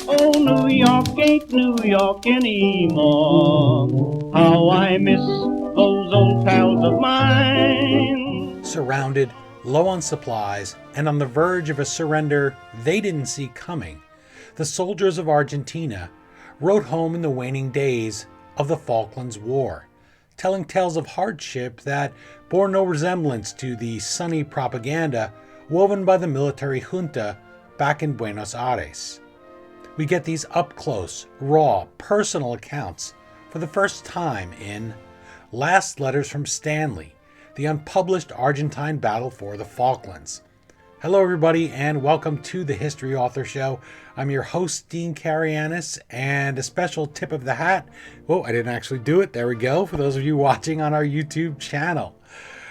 Oh, New York ain't New York anymore. How I miss those old pals of mine. Surrounded, low on supplies, and on the verge of a surrender they didn't see coming, the soldiers of Argentina wrote home in the waning days of the Falklands War, telling tales of hardship that bore no resemblance to the sunny propaganda woven by the military junta back in Buenos Ares. We get these up-close, raw, personal accounts for the first time in Last Letters from Stanley, the unpublished Argentine battle for the Falklands. Hello everybody and welcome to the History Author Show. I'm your host, Dean Carianis, and a special tip of the hat. Oh, I didn't actually do it. There we go, for those of you watching on our YouTube channel.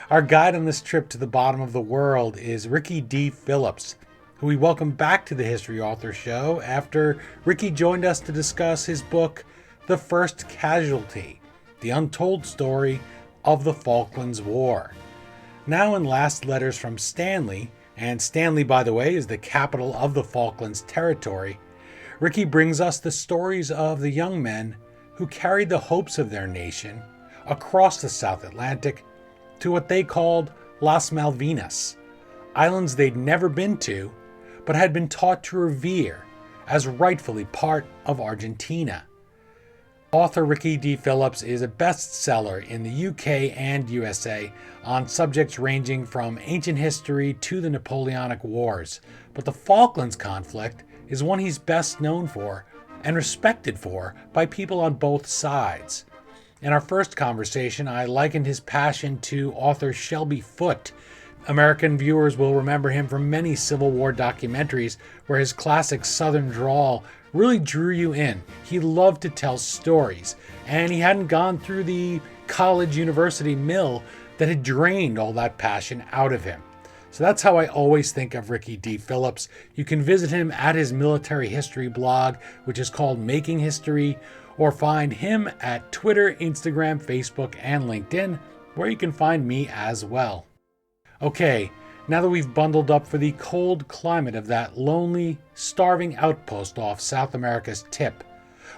Our guide on this trip to the bottom of the world is Ricky D. Phillips, who we welcome back to the History Author Show after Ricky joined us to discuss his book, The First Casualty, the untold story of the Falklands War. Now in Last Letters from Stanley, and Stanley, by the way, is the capital of the Falklands territory, Ricky brings us the stories of the young men who carried the hopes of their nation across the South Atlantic to what they called Las Malvinas, islands they'd never been to, but had been taught to revere as rightfully part of Argentina. Author Ricky D. Phillips is a bestseller in the UK and USA on subjects ranging from ancient history to the Napoleonic Wars, but the Falklands conflict is one he's best known for and respected for by people on both sides. In our first conversation, I likened his passion to author Shelby Foote. American viewers will remember him from many Civil War documentaries where his classic Southern drawl really drew you in. He loved to tell stories, and he hadn't gone through the college university mill that had drained all that passion out of him. So that's how I always think of Ricky D. Phillips. You can visit him at his military history blog, which is called Making History, or find him at Twitter, Instagram, Facebook, and LinkedIn, where you can find me as well. Okay, now that we've bundled up for the cold climate of that lonely, starving outpost off South America's tip,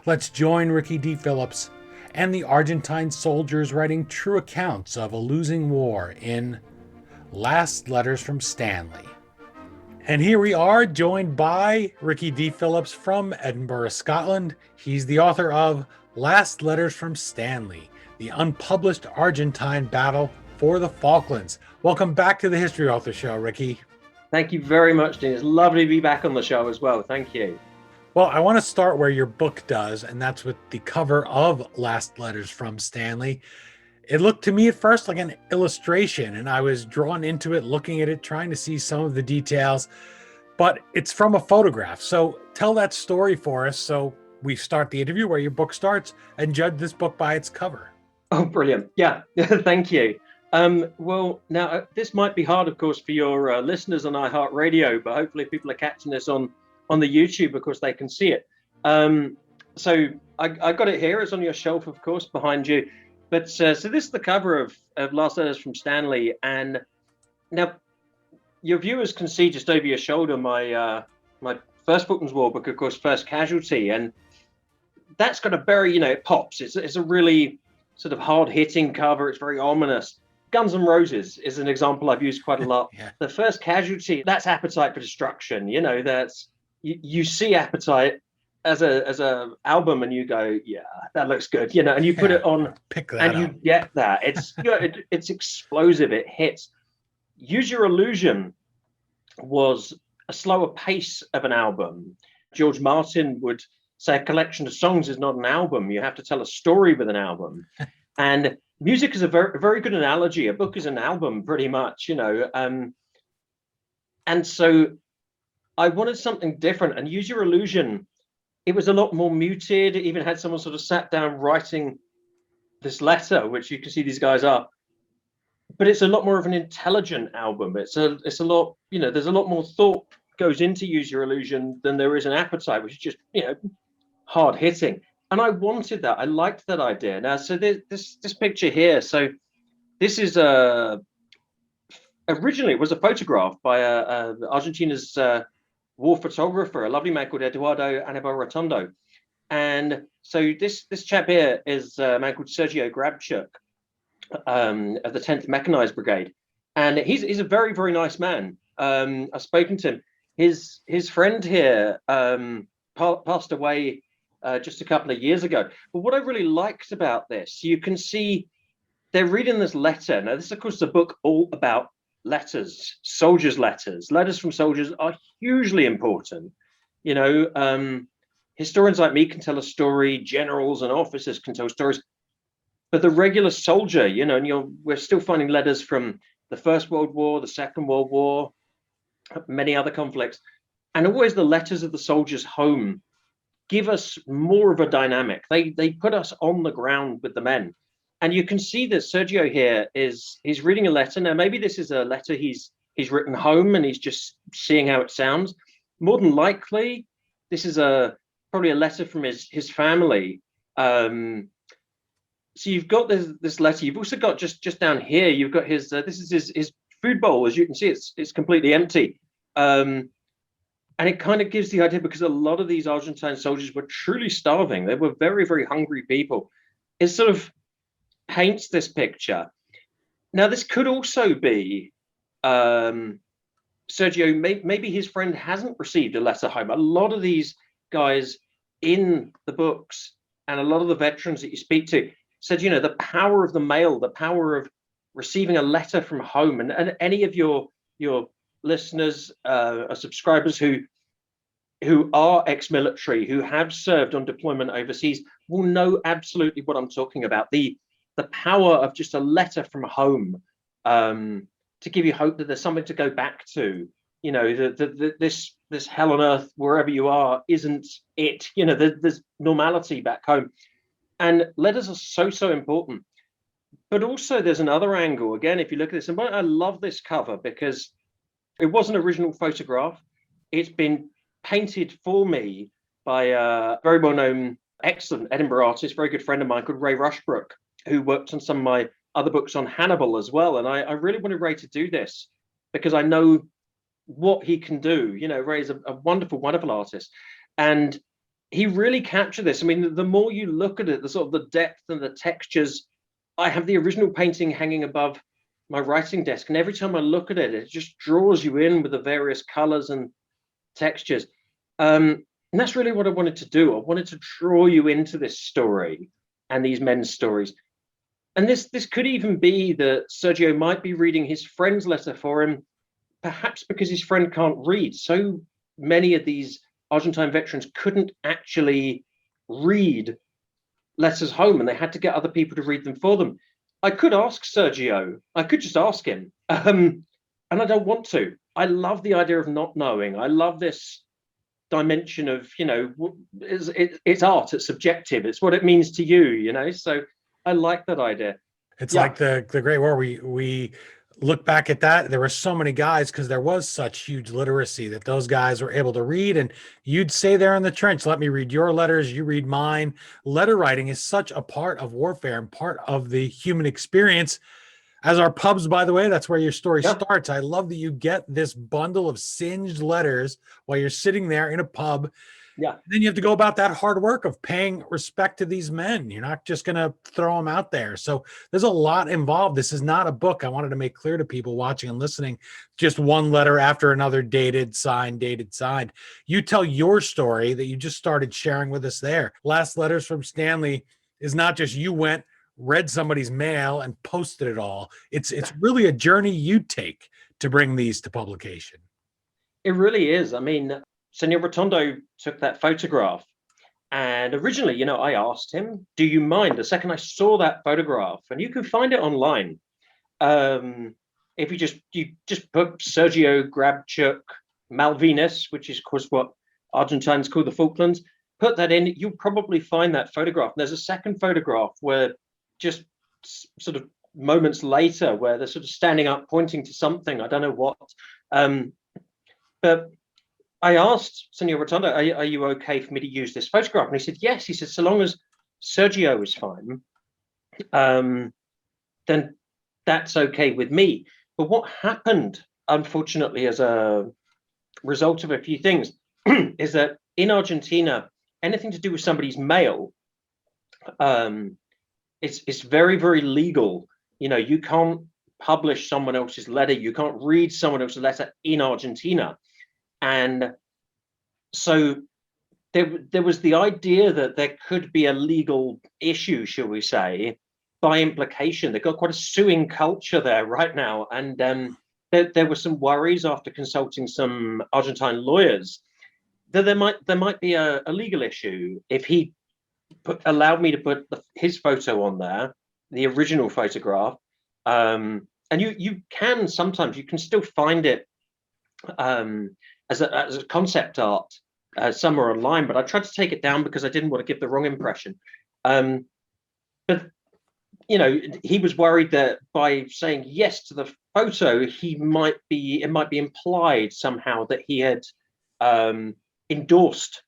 let's join Ricky D. Phillips and the Argentine soldiers writing true accounts of a losing war in Last Letters from Stanley. And here we are, joined by Ricky D. Phillips from Edinburgh, Scotland. He's the author of Last Letters from Stanley, the unpublished Argentine battle for the Falklands. Welcome back to the History Author Show, Ricky. Thank you very much, Dean. It's lovely to be back on the show as well. Thank you. Well, I want to start where your book does, and that's with the cover of Last Letters from Stanley. It looked to me at first like an illustration, and I was drawn into it, looking at it, trying to see some of the details, but it's from a photograph. So tell that story for us so we start the interview where your book starts and judge this book by its cover. Oh, brilliant. Yeah, thank you. Well, now this might be hard, of course, for your listeners on iHeartRadio, but hopefully people are catching this on the YouTube, of course, they can see it. So I got it here. It's on your shelf, of course, behind you. But so this is the cover of Last Letters from Stanley. And now your viewers can see just over your shoulder my first Falklands War book, of course, First Casualty. And that's got a very, it pops. It's a really sort of hard-hitting cover. It's very ominous. Guns N' Roses is an example I've used quite a lot. Yeah. The First Casualty, that's appetite for destruction. That's you see Appetite as a album and you go, yeah, that looks good, and you put it on Pick that and up. you get that. It's it's explosive, it hits. Use Your Illusion was a slower pace of an album. George Martin would say a collection of songs is not an album. You have to tell a story with an album. And music is a very, very good analogy. A book is an album, pretty much, And so I wanted something different. And Use Your Illusion, it was a lot more muted. It even had someone sort of sat down writing this letter, which you can see these guys are. But it's a lot more of an intelligent album. It's a lot, there's a lot more thought goes into Use Your Illusion than there is an Appetite, which is just, hard hitting. And I wanted that. I liked that idea. Now, so this picture here. So this is originally it was a photograph by Argentina's war photographer, a lovely man called Eduardo Anibal Rotondo. And so this chap here is a man called Sergio Grabchuk of the 10th Mechanized Brigade. And he's a very, very nice man. I've spoken to him. His friend here passed away just a couple of years ago. But what I really liked about this, you can see they're reading this letter. Now, this is, of course, a book all about letters, soldiers' letters. Letters from soldiers are hugely important. You know, historians like me can tell a story, generals and officers can tell stories. But the regular soldier, you know, and we're still finding letters from the First World War, the Second World War, many other conflicts. And always the letters of the soldiers home give us more of a dynamic. They put us on the ground with the men. And you can see that Sergio here he's reading a letter. Now, maybe this is a letter he's written home and he's just seeing how it sounds. More than likely, this is probably a letter from his family. So you've got this letter. You've also got just down here, you've got his this is his food bowl. As you can see, it's completely empty. And it kind of gives the idea, because a lot of these Argentine soldiers were truly starving. They were very, very hungry people. It sort of paints this picture. Now, this could also be Sergio, maybe his friend hasn't received a letter home. A lot of these guys in the books and a lot of the veterans that you speak to said, you know, the power of the mail, the power of receiving a letter from home. And any of your listeners, subscribers who are ex-military, who have served on deployment overseas, will know absolutely what I'm talking about. The power of just a letter from home to give you hope that there's something to go back to. You know, this hell on earth, wherever you are, isn't it. You know, there's normality back home. And letters are so important. But also there's another angle. Again, if you look at this, and I love this cover because it was an original photograph. It's been painted for me by a very well-known, excellent Edinburgh artist, very good friend of mine called Ray Rushbrook, who worked on some of my other books on Hannibal as well. And I really wanted Ray to do this because I know what he can do. You know, Ray is a wonderful, wonderful artist. And he really captured this. I mean, the more you look at it, the sort of the depth and the textures. I have the original painting hanging above my writing desk, and every time I look at it, it just draws you in with the various colors and textures. And that's really what I wanted to do. I wanted to draw you into this story and these men's stories. And this could even be that Sergio might be reading his friend's letter for him, perhaps because his friend can't read. So many of these Argentine veterans couldn't actually read letters home, and they had to get other people to read them for them. I could ask Sergio. I could just ask him. And I don't want to. I love the idea of not knowing. I love this dimension of, you know, it's art, it's subjective, it's what it means to you, you know. So I like that idea. It's like the Great War. We look back at that. There were so many guys, because there was such huge literacy, that those guys were able to read. And you'd say there in the trench, let me read your letters, you read mine. Letter writing is such a part of warfare and part of the human experience. As our pubs, by the way, that's where your story starts. I love that you get this bundle of singed letters while you're sitting there in a pub. Yeah. Then you have to go about that hard work of paying respect to these men. You're not just going to throw them out there. So there's a lot involved. This is not a book. I wanted to make clear to people watching and listening, just one letter after another, dated, signed, dated, signed. You tell your story that you just started sharing with us there. Last Letters from Stanley is not just you went, read somebody's mail and posted it all. It's really a journey you take to bring these to publication. It really is. I mean, Senor Rotondo took that photograph, and originally, you know, I asked him, do you mind? The second I saw that photograph, and you can find it online. If you just put Sergio Grabchuk Malvinas, which is of course what Argentines call the Falklands, put that in, you'll probably find that photograph. And there's a second photograph where just sort of moments later where they're sort of standing up pointing to something, I don't know what. But I asked Senor Rotondo, are you okay for me to use this photograph? And he said, yes. He said, so long as Sergio is fine, then that's okay with me. But what happened, unfortunately, as a result of a few things is that in Argentina, anything to do with somebody's mail, it's very, very legal. You can't publish someone else's letter. You can't read someone else's letter in Argentina. And so there was the idea that there could be a legal issue, shall we say, by implication. They've got quite a suing culture there right now. And there were some worries after consulting some Argentine lawyers that there might be a legal issue if he allowed me to put his photo on there, the original photograph. And you can sometimes, you can still find it as a concept art somewhere online, but I tried to take it down because I didn't want to give the wrong impression. But he was worried that by saying yes to the photo, it might be implied somehow that he had endorsed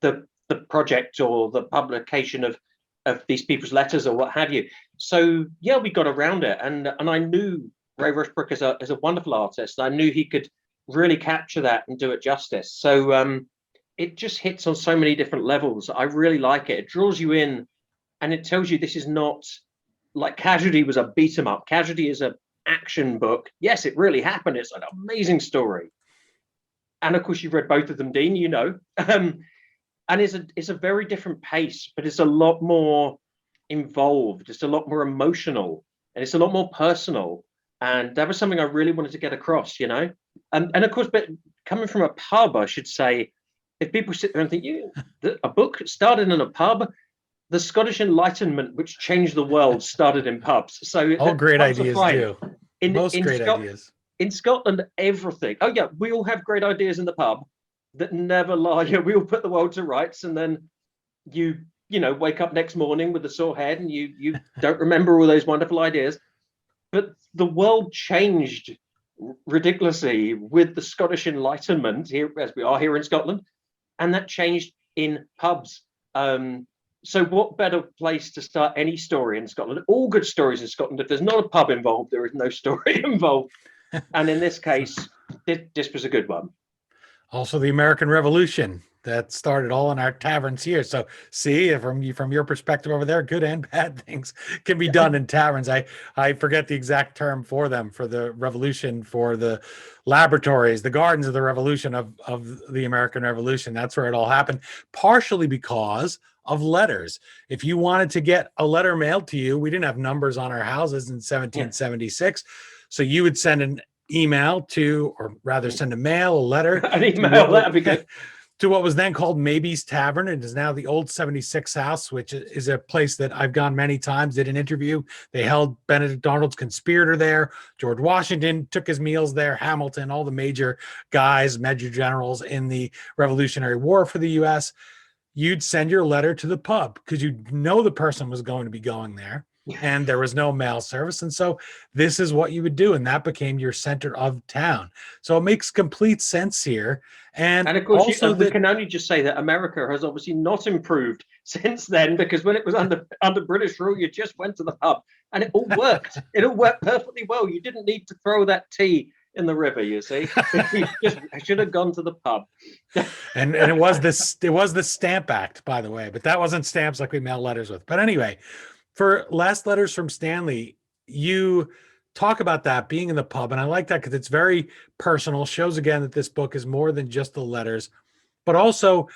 the project or the publication of these people's letters or what have you. So yeah, we got around it, and I knew Ray Rushbrook as a wonderful artist. I knew he could really capture that and do it justice. So it just hits on so many different levels. I really like it. It draws you in, and it tells you this is not like Casualty was a beat 'em up. Casualty is an action book. Yes, it really happened. It's an amazing story. And of course, you've read both of them, Dean, and it's a very different pace, but it's a lot more involved. It's a lot more emotional, and it's a lot more personal. And that was something I really wanted to get across, And of course, but coming from a pub, I should say, if people sit there and think, a book started in a pub, the Scottish Enlightenment, which changed the world, started in pubs. So all great ideas do. Most great ideas. In Scotland, everything. Oh yeah, we all have great ideas in the pub that never lie. We all put the world to rights, and then you wake up next morning with a sore head, and you don't remember all those wonderful ideas. But the world changed ridiculously with the Scottish Enlightenment here, as we are here in Scotland, and that changed in pubs. So what better place to start any story in Scotland? All good stories in Scotland, if there's not a pub involved, there is no story involved. And in this case, this was a good one. Also, the American Revolution that started all in our taverns here. So see, from your perspective over there, good and bad things can be done in taverns. I forget the exact term for them, for the revolution, for the laboratories, the gardens of the revolution of the American Revolution. That's where it all happened, partially because of letters. If you wanted to get a letter mailed to you, we didn't have numbers on our houses in 1776. So you would send an email to, or rather send a letter. An email, that'd be good. To what was then called Maybe's Tavern. It is now the Old 76 House, which is a place that I've gone many times, did an interview. They held Benedict Arnold's conspirator there. George Washington took his meals there. Hamilton, all the major guys, major generals in the Revolutionary War for the U.S. You'd send your letter to the pub because you know the person was going to be going there, and there was no mail service. And so this is what you would do, and that became your center of town. So it makes complete sense here. And of course, also we can only just say that America has obviously not improved since then, because when it was under British rule, you just went to the pub and it all worked. It all worked perfectly well. You didn't need to throw that tea in the river, you see. I should have gone to the pub. and it was the Stamp Act, by the way, but that wasn't stamps like we mail letters with. But anyway, for Last Letters from Stanley, you talk about that being in the pub, and I like that because it's very personal. Shows again that this book is more than just the letters, but also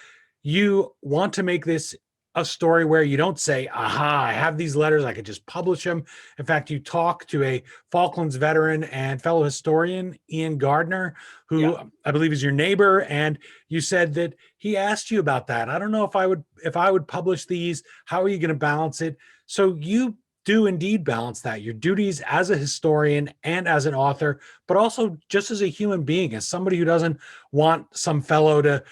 you want to make this a story where you don't say, aha, I have these letters, I could just publish them. In fact, you talk to a Falklands veteran and fellow historian, Ian Gardner, who I believe is your neighbor. And you said that he asked you about that. I don't know if I would publish these, how are you going to balance it? So you do indeed balance that, your duties as a historian and as an author, but also just as a human being, as somebody who doesn't want some fellow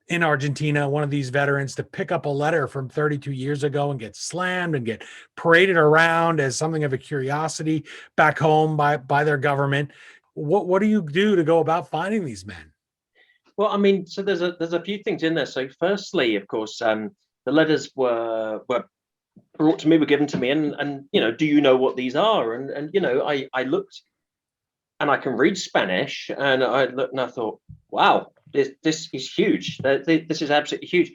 in Argentina, one of these veterans, to pick up a letter from 32 years ago and get slammed and get paraded around as something of a curiosity back home by their government. What do you do to go about finding these men? Well, I mean, so there's a few things in there. So firstly, of course, the letters were brought to me, were given to me, and do you know what these are? And I looked, and I can read Spanish, and I looked and I thought, Wow, this is huge. This is absolutely huge.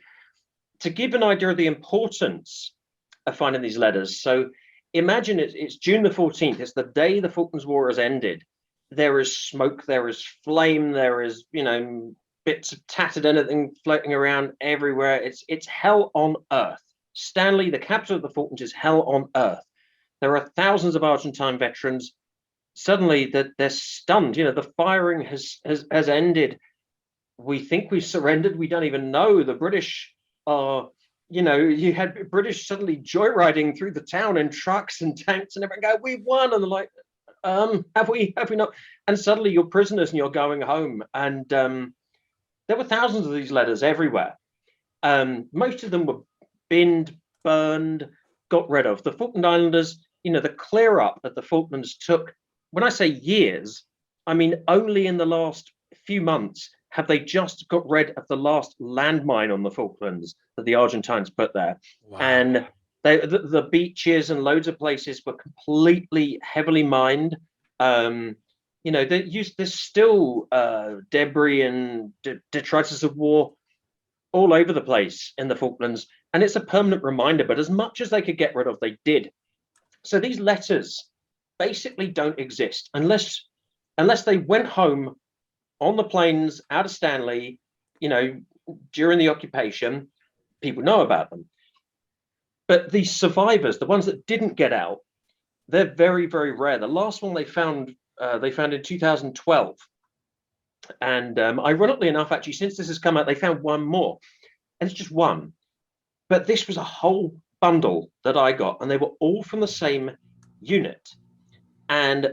To give an idea of the importance of finding these letters, so imagine it's June the 14th. It's the day the Falklands War has ended. There is smoke, there is flame, there is, bits of tattered anything floating around everywhere. It's hell on earth. Stanley, the capital of the Falklands, is hell on earth. There are thousands of Argentine veterans. Suddenly they're stunned. The firing has ended. We think we've surrendered. We don't even know. The British are, you had British suddenly joyriding through the town in trucks and tanks and everything go, we won. And they're like, have we not? And suddenly you're prisoners and you're going home. And there were thousands of these letters everywhere. Most of them were binned, burned, got rid of. The Falkland Islanders, the clear up of the Falklands took, when I say years, I mean only in the last few months have they just got rid of the last landmine on the Falklands that the Argentines put there. Wow. And the beaches and loads of places were completely heavily mined. There's still debris and detritus of war all over the place in the Falklands, and it's a permanent reminder. But as much as they could get rid of, they did. So these letters basically don't exist unless they went home on the planes out of Stanley, during the occupation. People know about them. But these survivors, the ones that didn't get out, they're very, very rare. The last one they found in 2012. And ironically enough, actually, since this has come out, they found one more. And it's just one. But this was a whole bundle that I got, and they were all from the same unit. And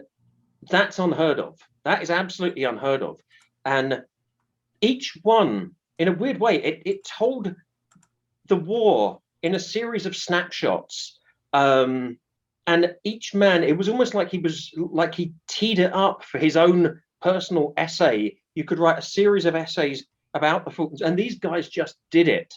that's unheard of. That is absolutely unheard of. And each one, in a weird way, it told the war in a series of snapshots. And each man, it was almost like he teed it up for his own personal essay. You could write a series of essays about the Falklands, and these guys just did it.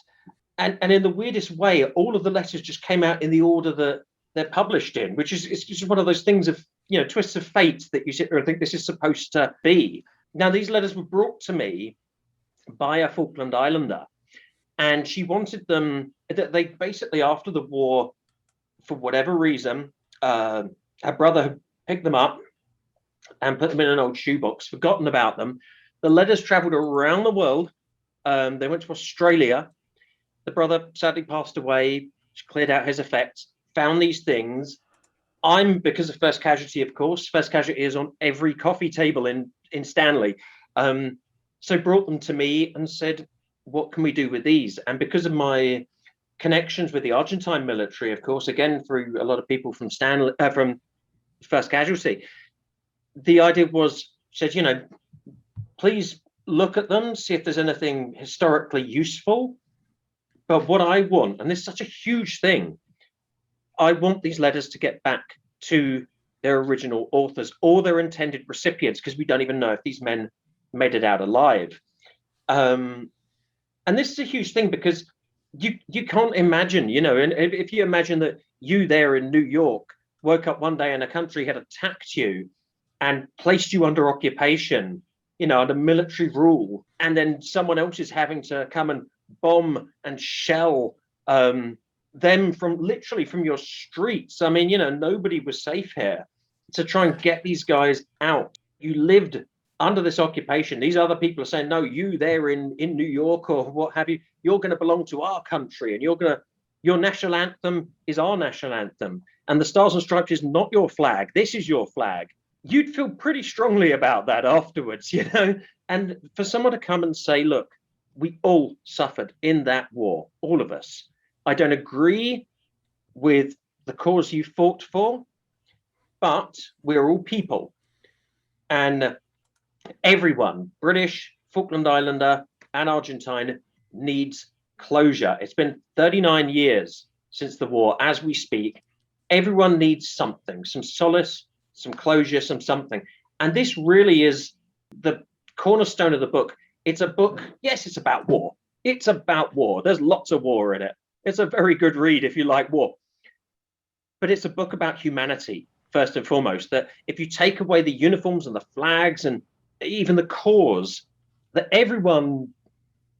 And in the weirdest way, all of the letters just came out in the order that they're published in, which is it's just one of those things of, twists of fate that you sit there and think this is supposed to be. Now, these letters were brought to me by a Falkland Islander, and she wanted them, that they basically, after the war, for whatever reason, her brother had picked them up and put them in an old shoebox, forgotten about them. The letters traveled around the world. They went to Australia. The brother sadly passed away, cleared out his effects, found these things. Because of First Casualty, of course, First Casualty is on every coffee table in Stanley. So brought them to me and said, what can we do with these? And because of my connections with the Argentine military, of course, again, through a lot of people from from First Casualty, the idea was, said, please look at them, see if there's anything historically useful. But what I want, and this is such a huge thing, I want these letters to get back to their original authors or their intended recipients, because we don't even know if these men made it out alive. And this is a huge thing, because you can't imagine, and if you imagine that you there in New York woke up one day and a country had attacked you and placed you under occupation, under military rule, and then someone else is having to come and bomb and shell them from your streets. I mean, nobody was safe here. To try and get these guys out, you lived under this occupation. These other people are saying, no, you there in New York or what have you, you're going to belong to our country, and your national anthem is our national anthem, and the Stars and Stripes is not your flag. This is your flag. You'd feel pretty strongly about that afterwards, and for someone to come and say, look, we all suffered in that war, all of us. I don't agree with the cause you fought for, but we're all people. And everyone, British, Falkland Islander, and Argentine, needs closure. It's been 39 years since the war. As we speak, everyone needs something, some solace, some closure, something. And this really is the cornerstone of the book. It's a book, yes, it's about war. It's about war. There's lots of war in it. It's a very good read if you like war. But it's a book about humanity, first and foremost, that if you take away the uniforms and the flags and even the cause, that everyone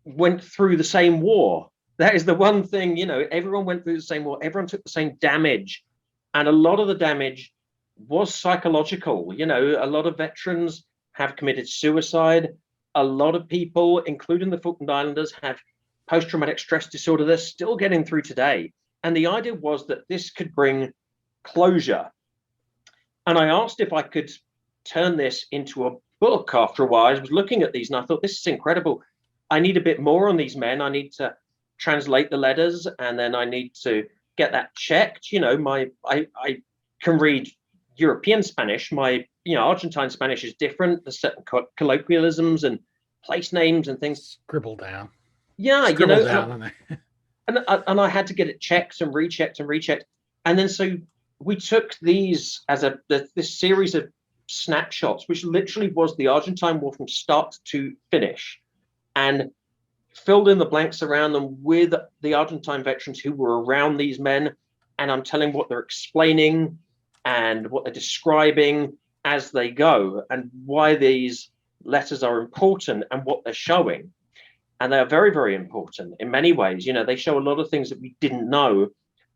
went through the same war. That is the one thing, everyone went through the same war. Everyone took the same damage. And a lot of the damage was psychological. A lot of veterans have committed suicide. A lot of people, including the Falkland Islanders, have post-traumatic stress disorder. They're still getting through today. And the idea was that this could bring closure. And I asked if I could turn this into a book after a while. I was looking at these and I thought, this is incredible. I need a bit more on these men. I need to translate the letters, and then I need to get that checked. I can read European Spanish. My Argentine Spanish is different. There's certain colloquialisms and place names and things. Scribble down. Yeah, Scribble down. And I had to get it checked and rechecked and rechecked. And then so we took these as this series of snapshots, which literally was the Argentine War from start to finish, and filled in the blanks around them with the Argentine veterans who were around these men. And I'm telling what they're explaining and what they're describing as they go, and why these letters are important and what they're showing. And they are very, very important in many ways. They show a lot of things that we didn't know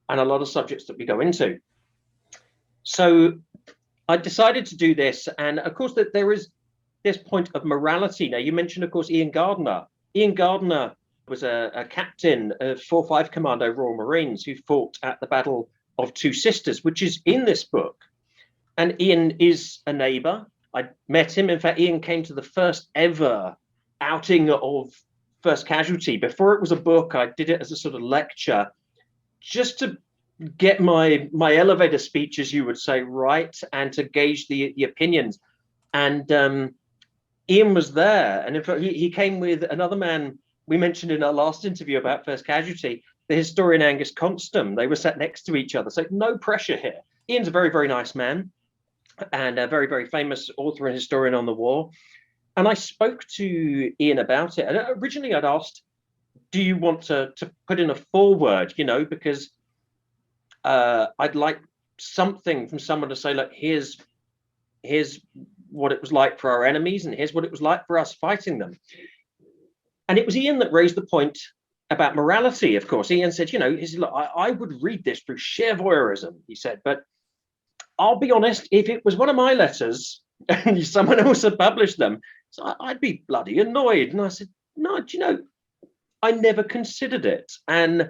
and a lot of subjects that we go into. So I decided to do this. And of course, that there is this point of morality. Now, you mentioned, of course, Ian Gardner. Ian Gardner was a captain of 4-5 Commando Royal Marines who fought at the Battle of Two Sisters, which is in this book. And Ian is a neighbor. I met him. In fact, Ian came to the first ever outing of First Casualty. Before it was a book, I did it as a sort of lecture, just to get my elevator speech, as you would say, right, and to gauge the opinions. And Ian was there. And in fact, he came with another man we mentioned in our last interview about First Casualty, the historian Angus Constam. They were sat next to each other. So no pressure here. Ian's a very, very nice man and a very, very famous author and historian on the war. And I spoke to Ian about it. And originally I'd asked, do you want to put in a foreword, because I'd like something from someone to say, look, here's what it was like for our enemies, and here's what it was like for us fighting them. And it was Ian that raised the point about morality, of course. Ian said, look, I would read this through sheer voyeurism, he said, but I'll be honest, if it was one of my letters and someone else had published them, so I'd be bloody annoyed. And I said, no, I never considered it. And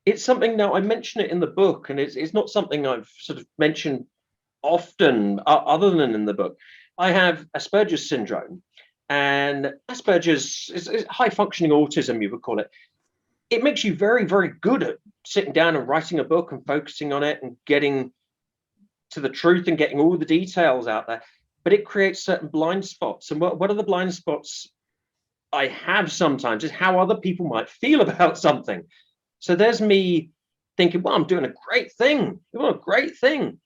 it's something, now I mention it in the book, and it's not something I've sort of mentioned often other than in the book. I have Asperger's syndrome, and Asperger's is high functioning autism, you would call it. It makes you very, very good at sitting down and writing a book and focusing on it and getting to the truth and getting all the details out there. But it creates certain blind spots. And what are the blind spots I have sometimes is how other people might feel about something. So there's me thinking, well, I'm doing a great thing. What a great thing.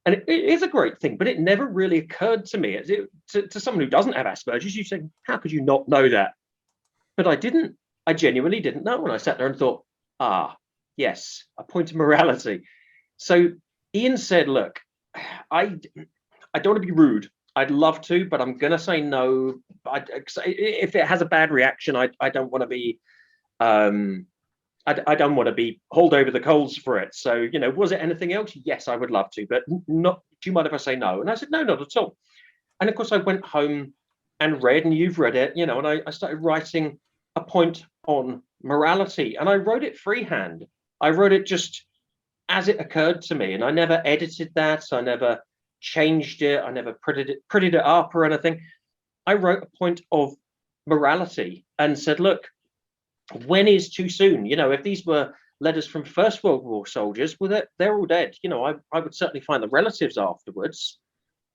And it is a great thing, but it never really occurred to me. To someone who doesn't have Asperger's, you say, how could you not know that? But I didn't. I genuinely didn't know. And I sat there and thought, yes, a point of morality. So Ian said, look, I don't want to be rude. I'd love to, but I'm going to say no. If it has a bad reaction, I don't want to be, I don't want to be hauled over the coals for it. So, was it anything else? Yes, I would love to, but not. Do you mind if I say no? And I said, no, not at all. And of course, I went home and read, and you've read it, and I started writing a point on morality, and I wrote it freehand. I wrote it just as it occurred to me, and I never edited that. I never changed it. I never prettied it up or anything. I wrote a point of morality and said, look, when is too soon? If these were letters from First World War soldiers, well, they're all dead. I would certainly find the relatives afterwards,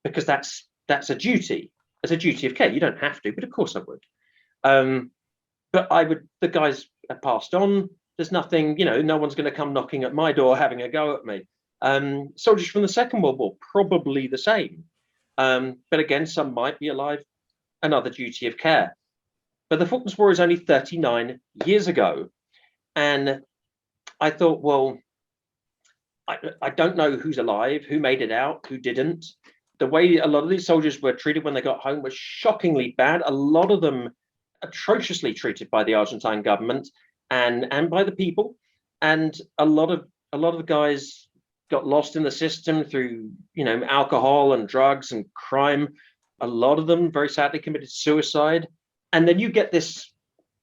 because that's a duty. It's a duty of care. You don't have to, but of course I would. But the guys have passed on. There's nothing, no one's going to come knocking at my door having a go at me. Soldiers from the Second World War, probably the same. But again, some might be alive. Another duty of care. But the Falklands War is only 39 years ago. And I thought, well, I don't know who's alive, who made it out, who didn't. The way a lot of these soldiers were treated when they got home was shockingly bad. A lot of them atrociously treated by the Argentine government and by the people. And a lot of the guys got lost in the system through, alcohol and drugs and crime. A lot of them very sadly committed suicide. And then you get this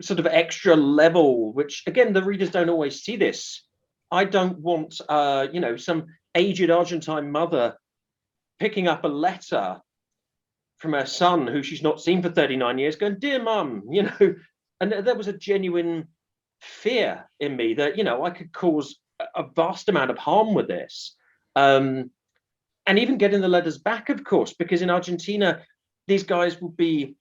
sort of extra level, which again, the readers don't always see this. I don't want, some aged Argentine mother picking up a letter from her son who she's not seen for 39 years going, "Dear mum," and there was a genuine fear in me that, I could cause a vast amount of harm with this. And even getting the letters back, of course, because in Argentina, these guys will be,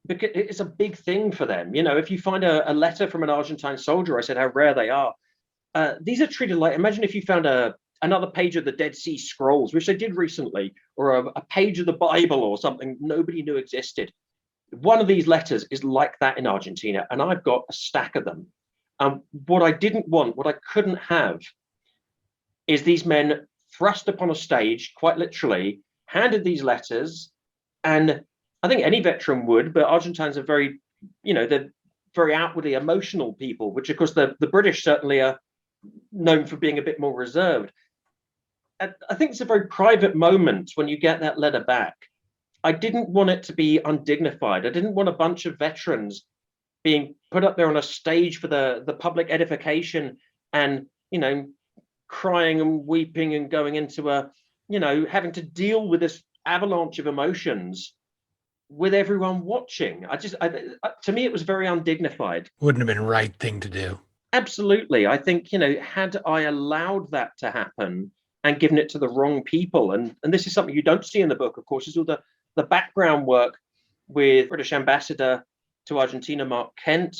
because it's a big thing for them. If you find a letter from an Argentine soldier, I said how rare they are. These are treated like, imagine if you found another page of the Dead Sea Scrolls, which they did recently, or a page of the Bible or something nobody knew existed. One of these letters is like that in Argentina, and I've got a stack of them. What I didn't want, what I couldn't have, is these men thrust upon a stage, quite literally, handed these letters, and I think any veteran would, but Argentines are very, they're very outwardly emotional people, which of course the British certainly are known for being a bit more reserved. And I think it's a very private moment when you get that letter back. I didn't want it to be undignified. I didn't want a bunch of veterans being put up there on a stage for the public edification and, crying and weeping and going into having to deal with this avalanche of emotions with everyone watching. To me, it was very undignified. Wouldn't have been the right thing to do. Absolutely. I think, had I allowed that to happen and given it to the wrong people, and this is something you don't see in the book, of course, is all the background work with British ambassador to Argentina, Mark Kent,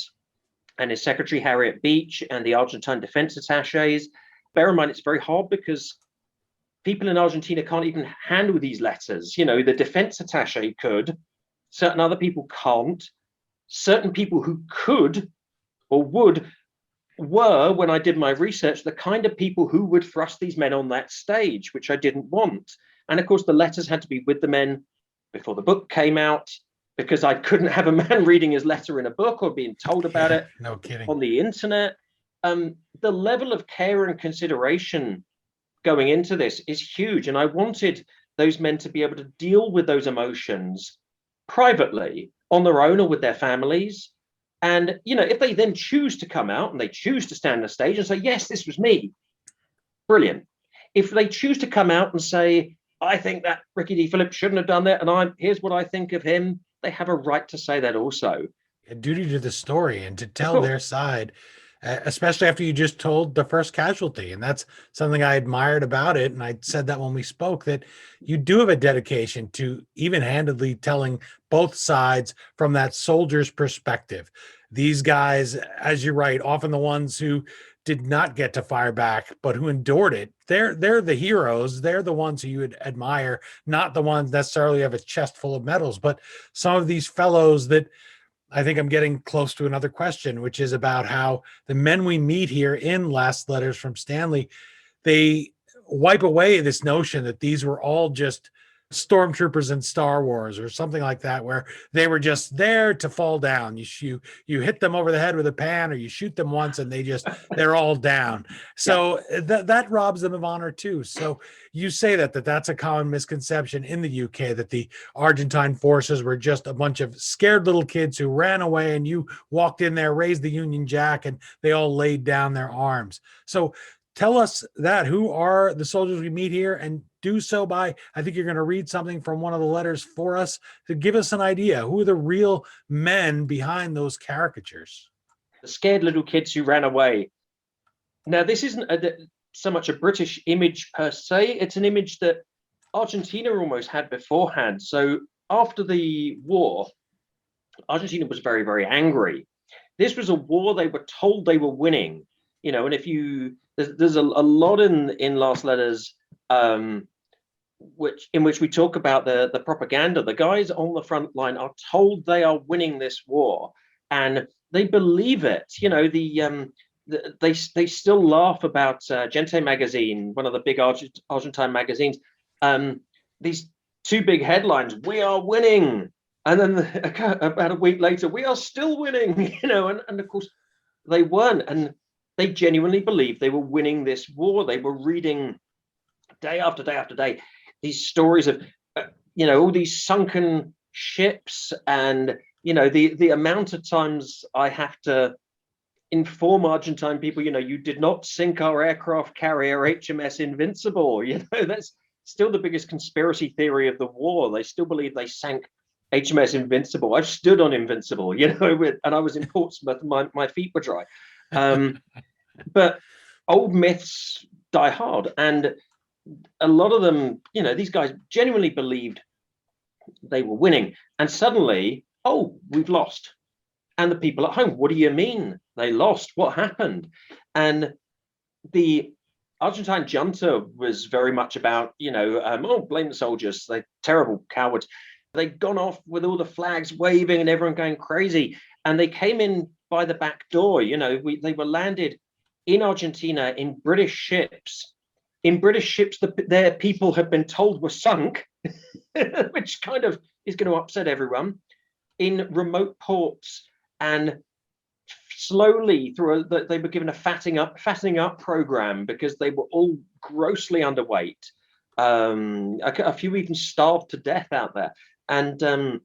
and his secretary, Harriet Beach, and the Argentine defense attaches. Bear in mind, it's very hard because people in Argentina can't even handle these letters. The defense attache could, certain other people can't. Certain people who could or would were, when I did my research, the kind of people who would thrust these men on that stage, which I didn't want. And of course, the letters had to be with the men before the book came out, because I couldn't have a man reading his letter in a book or being told about it no kidding. On the internet. The level of care and consideration going into this is huge. And I wanted those men to be able to deal with those emotions privately on their own or with their families. And, if they then choose to come out and they choose to stand on the stage and say, yes, this was me, brilliant. If they choose to come out and say, I think that Ricky D. Phillips shouldn't have done that, and here's what I think of him, they have a right to say that also. A duty to the story and to tell their side, especially after you just told the first casualty. And that's something I admired about it. And I said that when we spoke, that you do have a dedication to even-handedly telling both sides from that soldier's perspective. These guys, as you write, often the ones who did not get to fire back, but who endured it, they're the heroes. They're the ones who you would admire, not the ones necessarily have a chest full of medals, but some of these fellows that I think I'm getting close to another question, which is about how the men we meet here in Last Letters from Stanley, they wipe away this notion that these were all just stormtroopers in Star Wars or something like that, where they were just there to fall down. You hit them over the head with a pan, or you shoot them once and they're all down. So that robs them of honor too. So you say that's a common misconception in the UK, that the Argentine forces were just a bunch of scared little kids who ran away, and you walked in there, raised the Union Jack, and they all laid down their arms. So tell us who are the soldiers we meet here, and do so by, I think you're going to read something from one of the letters for us to give us an idea. Who are the real men behind those caricatures? The scared little kids who ran away. Now, this isn't so much a British image per se. It's an image that Argentina almost had beforehand. So after the war, Argentina was very, very angry. This was a war they were told they were winning. And if there's a lot in Last Letters, in which we talk about the propaganda. The guys on the front line are told they are winning this war, and they believe it. They still laugh about Gente magazine, one of the big Argentine magazines. These two big headlines: "We are winning." And then about a week later, we are still winning, and of course they weren't. And they genuinely believed they were winning this war. They were reading day after day after day these stories of, all these sunken ships, and the amount of times I have to inform Argentine people, you did not sink our aircraft carrier HMS Invincible. That's still the biggest conspiracy theory of the war. They still believe they sank HMS Invincible. I stood on Invincible, and I was in Portsmouth. My feet were dry. But old myths die hard, and a lot of them, these guys genuinely believed they were winning, and suddenly, oh, we've lost. And the people at home, what do you mean they lost? What happened? And the Argentine junta was very much about, blame the soldiers, they're terrible cowards. They'd gone off with all the flags waving and everyone going crazy. And they came in by the back door. They were landed in Argentina in British ships. Their people had been told were sunk, which kind of is going to upset everyone, in remote ports. And slowly they were given a fattening up program because they were all grossly underweight. A few even starved to death out there, and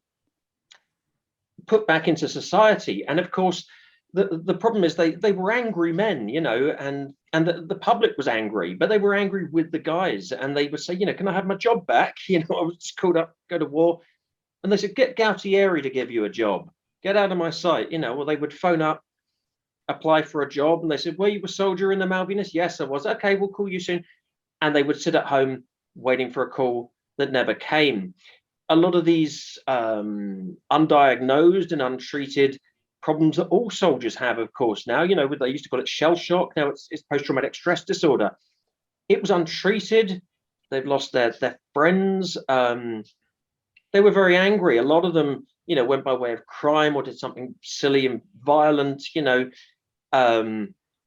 put back into society. And of course, the problem is they were angry men, and the public was angry, but they were angry with the guys, and they would say, can I have my job back? I was called up, go to war, and they said, get Gautieri to give you a job. Get out of my sight, well, they would phone up, apply for a job, and they said, were you a soldier in the Malvinas? Yes, I was. Okay, we'll call you soon. And they would sit at home waiting for a call that never came. A lot of these undiagnosed and untreated problems that all soldiers have, of course, now, they used to call it shell shock. Now it's post-traumatic stress disorder. It was untreated. They've lost their friends. They were very angry. A lot of them, went by way of crime or did something silly and violent. A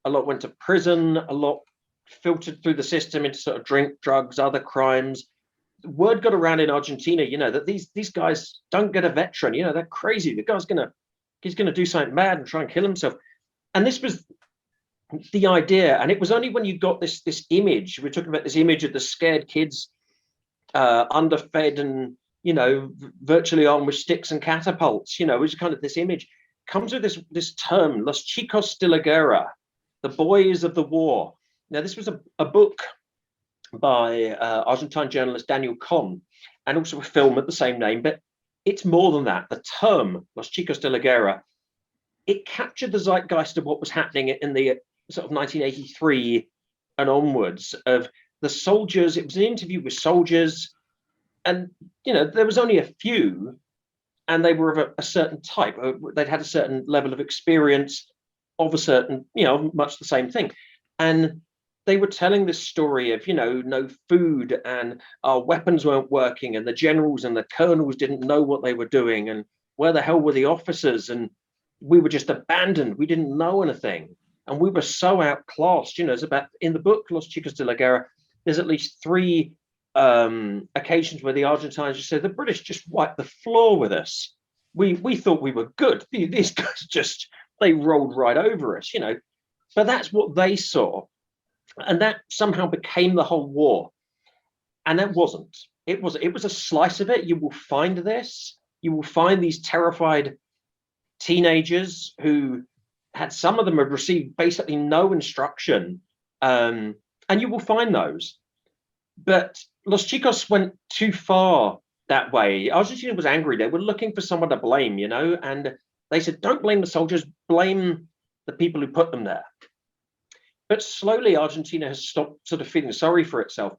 lot went to prison. A lot filtered through the system into sort of drink, drugs, other crimes. Word got around in Argentina, that these guys don't get a veteran. They're crazy. The guy's he's gonna do something mad and try and kill himself. And this was the idea. And it was only when you got this image, we're talking about this image of the scared kids, underfed and virtually armed with sticks and catapults, it was kind of this image, comes with this term, Los Chicos de la Guerra, the boys of the war. Now, this was a book by Argentine journalist Daniel Kohn, and also a film of the same name, but it's more than that. The term, Los Chicos de la Guerra, it captured the zeitgeist of what was happening in the sort of 1983 and onwards, of the soldiers. It was an interview with soldiers, and there was only a few, and they were of a certain type. They'd had a certain level of experience of a certain, much the same thing. And they were telling this story of, no food, and our weapons weren't working, and the generals and the colonels didn't know what they were doing, and where the hell were the officers? And we were just abandoned. We didn't know anything. And we were so outclassed. It's about, in the book, Los Chicos de la Guerra, there's at least 3 occasions where the Argentines just said, the British just wiped the floor with us. We thought we were good. These guys they rolled right over us, But that's what they saw. And that somehow became the whole war. And that wasn't. It was a slice of it. You will find this. You will find these terrified teenagers who some of them had received basically no instruction. And you will find those. But Los Chicos went too far that way. Argentina was angry. They were looking for someone to blame, and they said, don't blame the soldiers, blame the people who put them there. But slowly, Argentina has stopped sort of feeling sorry for itself.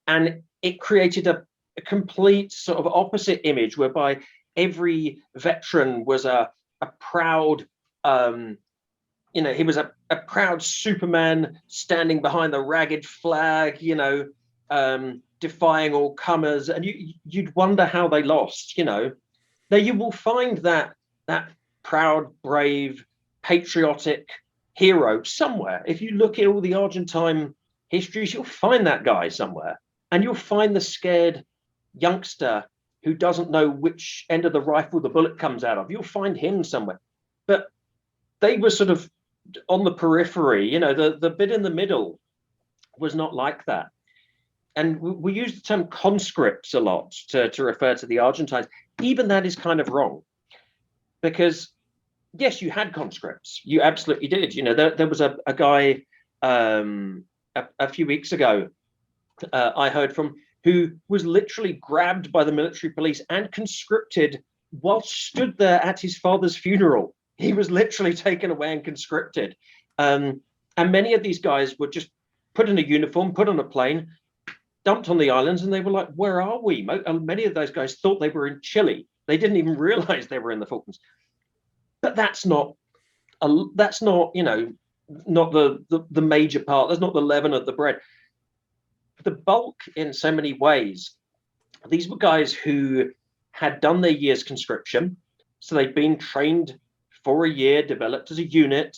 And it created a complete sort of opposite image, whereby every veteran was a proud, he was a proud Superman standing behind the ragged flag, defying all comers, and you'd wonder how they lost. Now you will find that proud, brave, patriotic hero somewhere. If you look at all the Argentine histories, you'll find that guy somewhere, and you'll find the scared youngster who doesn't know which end of the rifle the bullet comes out of. You'll find him somewhere. But they were sort of on the periphery, the bit in the middle was not like that. And we use the term conscripts a lot to refer to the Argentines. Even that is kind of wrong, because yes, you had conscripts. You absolutely did. There was a guy a few weeks ago I heard from, who was literally grabbed by the military police and conscripted while stood there at his father's funeral. He was literally taken away and conscripted. And many of these guys were just put in a uniform, put on a plane, dumped on the islands, and they were like, where are we? Many of those guys thought they were in Chile. They didn't even realize they were in the Falklands. But that's not the major part. That's not the leaven of the bread. The bulk, in so many ways, these were guys who had done their year's conscription. So they'd been trained for a year, developed as a unit.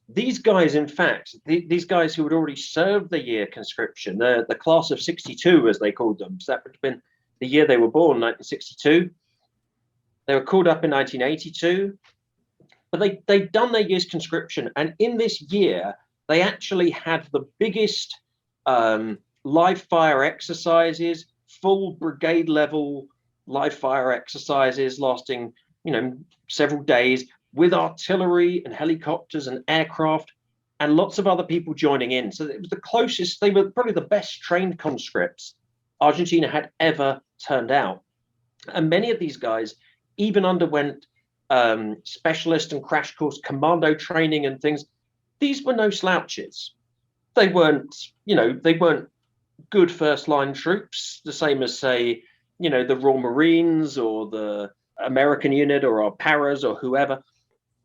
These guys, in fact, these guys who had already served the year conscription, the class of 62, as they called them, so that would have been the year they were born, 1962. They were called up in 1982, but they'd done their year's conscription. And in this year, they actually had the biggest live fire exercises, full brigade level live fire exercises lasting, several days, with artillery and helicopters and aircraft and lots of other people joining in. So it was the closest, they were probably the best trained conscripts Argentina had ever turned out. And many of these guys even underwent specialist and crash course commando training and things. These were no slouches. They weren't good first line troops, the same as, say, the Royal Marines or the American unit or our paras or whoever.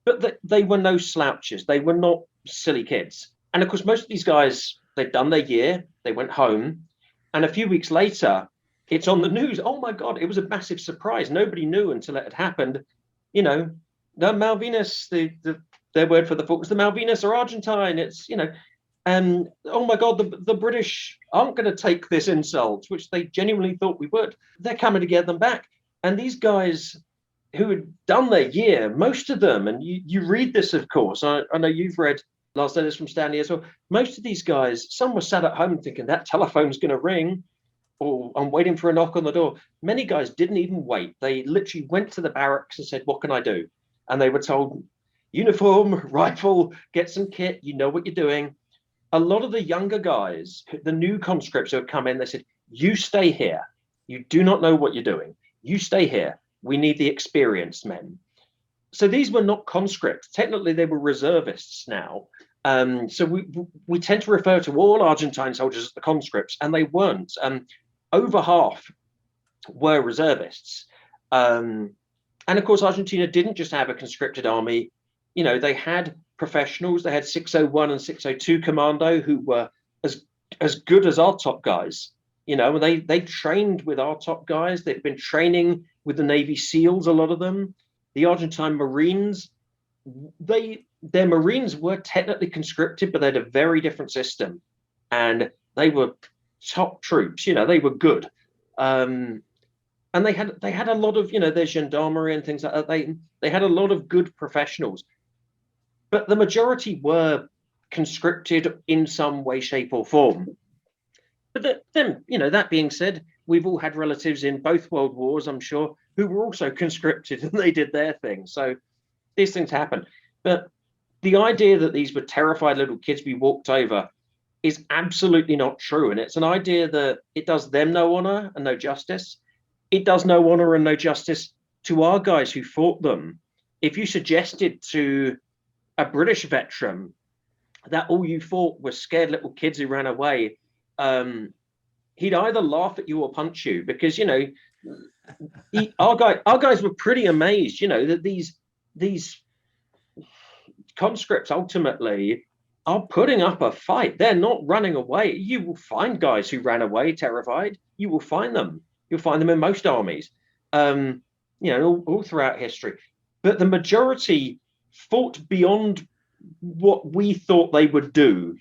But they were no slouches. They were not silly kids. And of course, most of these guys, they'd done their year, they went home, and a few weeks later, it's on the news. Oh my God, it was a massive surprise. Nobody knew until it had happened. The Malvinas, their word for the Falklands, the Malvinas are Argentine. It's, and oh my God, the British aren't going to take this insult, which they genuinely thought we would. They're coming to get them back. And these guys who had done their year, most of them, and you read this, of course, I know you've read Last Letters from Stanley as well. Most of these guys, some were sat at home thinking that telephone's going to ring, or I'm waiting for a knock on the door. Many guys didn't even wait. They literally went to the barracks and said, what can I do? And they were told, uniform, rifle, get some kit, you know what you're doing. A lot of the younger guys, the new conscripts who had come in, they said, you stay here. You do not know what you're doing. You stay here. We need the experienced men. So these were not conscripts. Technically, they were reservists now. So we tend to refer to all Argentine soldiers as the conscripts, and they weren't. Over half were reservists. And of course, Argentina didn't just have a conscripted army. They had professionals. They had 601 and 602 Commando, who were as good as our top guys. They trained with our top guys. They've been training with the Navy SEALs, a lot of them. The Argentine Marines, their Marines were technically conscripted, but they had a very different system. And they were top troops, they were good. And they had a lot of, their gendarmerie and things like that. They had a lot of good professionals. But the majority were conscripted in some way, shape, or form. But then, that being said, we've all had relatives in both world wars, I'm sure, who were also conscripted and they did their thing. So these things happen. But the idea that these were terrified little kids we walked over is absolutely not true. And it's an idea that it does them no honor and no justice. It does no honor and no justice to our guys who fought them. If you suggested to a British veteran that all you fought were scared little kids who ran away, he'd either laugh at you or punch you, because our guys were pretty amazed, that these conscripts ultimately are putting up a fight. They're not running away. You will find guys who ran away terrified. You will find them. You'll find them in most armies, all throughout history. But the majority fought beyond what we thought they would do,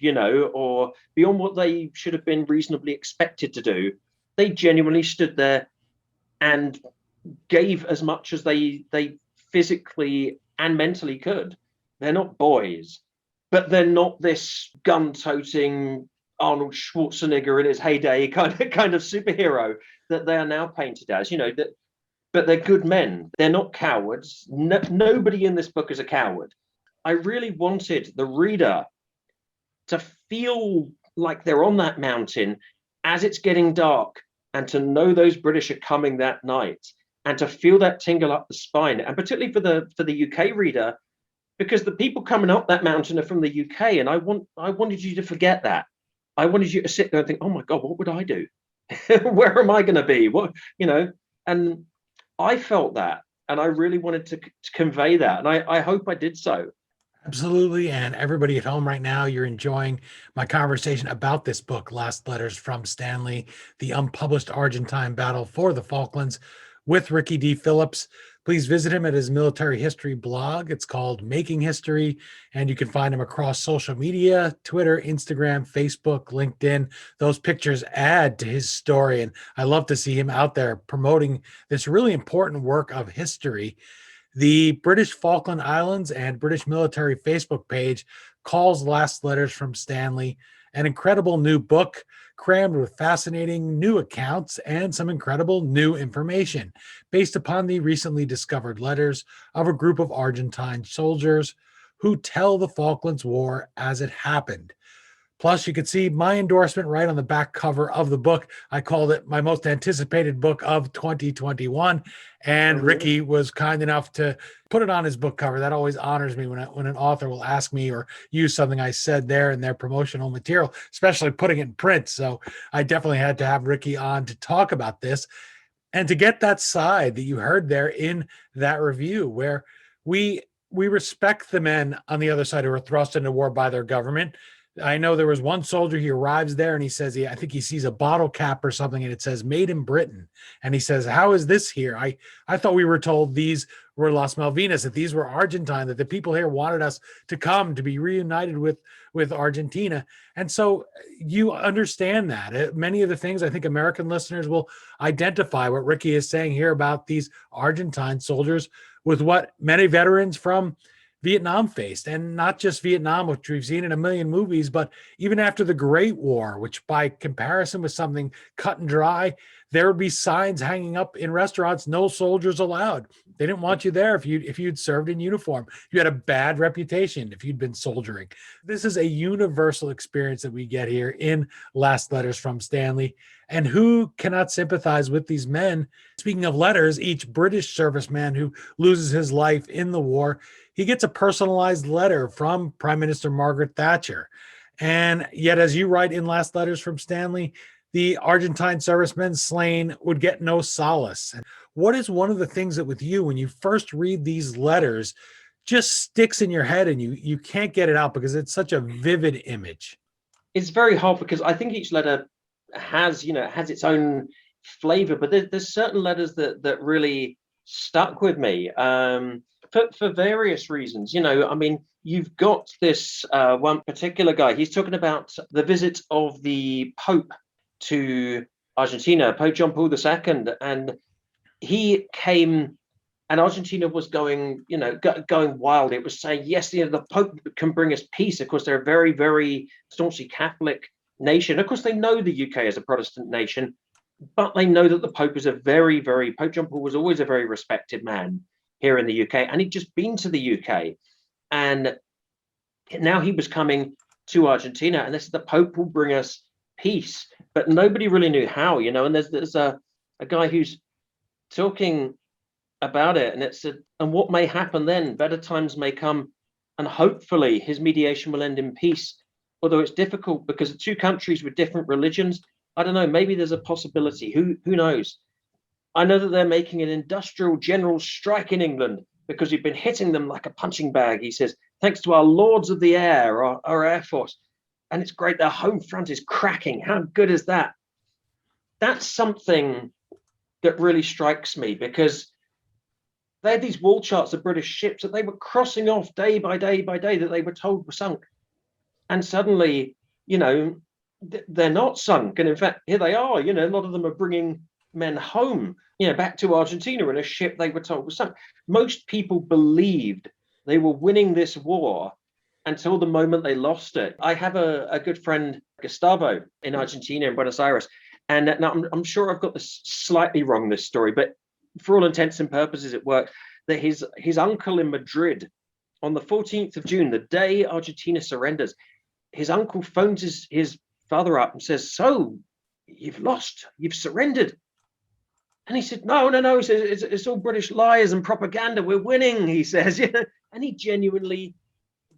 or beyond what they should have been reasonably expected to do. They genuinely stood there and gave as much as they physically and mentally could. They're not boys, but they're not this gun-toting Arnold Schwarzenegger in his heyday kind of superhero that they are now painted as. But they're good men. They're not cowards. Nobody in this book is a coward. I really wanted the reader to feel like they're on that mountain as it's getting dark, and to know those British are coming that night, and to feel that tingle up the spine, and particularly for the UK reader, because the people coming up that mountain are from the UK, and I wanted you to forget that. I wanted you to sit there and think, oh my God, what would I do? Where am I going to be? And I felt that, and I really wanted to convey that, and I hope I did so. Absolutely. And everybody at home right now, you're enjoying my conversation about this book, Last Letters from Stanley, the unpublished Argentine battle for the Falklands, with Ricky D. Phillips. Please visit him at his military history blog. It's called Making History, and you can find him across social media, Twitter, Instagram, Facebook, LinkedIn. Those pictures add to his story, and I love to see him out there promoting this really important work of history. The British Falkland Islands and British military Facebook page calls Last Letters from Stanley an incredible new book crammed with fascinating new accounts and some incredible new information based upon the recently discovered letters of a group of Argentine soldiers who tell the Falklands War as it happened. Plus, you can see my endorsement right on the back cover of the book. I called it my most anticipated book of 2021. And Ricky was kind enough to put it on his book cover. That always honors me when an author will ask me or use something I said there in their promotional material, especially putting it in print. So I definitely had to have Ricky on to talk about this and to get that side that you heard there in that review, where we respect the men on the other side who are thrust into war by their government. I know there was one soldier, he arrives there and he says, I think he sees a bottle cap or something and it says made in Britain. And he says, how is this here? I thought we were told these were Las Malvinas, that these were Argentine, that the people here wanted us to come to be reunited with Argentina. And so you understand that. Many of the things I think American listeners will identify what Ricky is saying here about these Argentine soldiers with what many veterans from Vietnam faced, and not just Vietnam, which we've seen in a million movies, but even after the Great War, which by comparison was something cut and dry, there would be signs hanging up in restaurants, no soldiers allowed. They didn't want you there if you'd served in uniform. You had a bad reputation if you'd been soldiering. This is a universal experience that we get here in Last Letters from Stanley. And who cannot sympathize with these men? Speaking of letters, each British serviceman who loses his life in the war, he gets a personalized letter from Prime Minister Margaret Thatcher. And yet, as you write in Last Letters from Stanley, the Argentine servicemen slain would get no solace. What is one of the things that with you, when you first read these letters, just sticks in your head and you can't get it out because it's such a vivid image? It's very hard because I think each letter has its own flavor, but there's certain letters that really stuck with me for various reasons. You've got this one particular guy. He's talking about the visit of the Pope to Argentina, Pope John Paul II, and he came, and Argentina was going wild. It was saying, yes, the Pope can bring us peace. Of course, they're a very, very staunchly Catholic nation. Of course, they know the UK is a Protestant nation, but they know that the Pope is Pope John Paul was always a very respected man here in the UK, and he'd just been to the UK, and now he was coming to Argentina, and this the Pope will bring us peace, but nobody really knew how, and there's a guy who's talking about it, and it said, and what may happen then? Better times may come, and hopefully his mediation will end in peace. Although it's difficult because the two countries with different religions, I don't know, maybe there's a possibility. Who knows? I know that they're making an industrial general strike in England because we've been hitting them like a punching bag, he says, thanks to our lords of the air, our Air Force. And it's great, their home front is cracking. How good is that? That's something that really strikes me, because they had these wall charts of British ships that they were crossing off day by day by day that they were told were sunk. And suddenly, they're not sunk. And in fact, here they are, a lot of them are bringing men home, back to Argentina in a ship they were told was sunk. Most people believed they were winning this war until the moment they lost it. I have a good friend, Gustavo, in Argentina, in Buenos Ares. And now I'm sure I've got this slightly wrong, this story, but for all intents and purposes, it worked. That his uncle in Madrid, on the 14th of June, the day Argentina surrenders, his uncle phones his father up and says, "So, you've lost, you've surrendered." And he said, no. He says, it's all British lies and propaganda. We're winning, he says. And he genuinely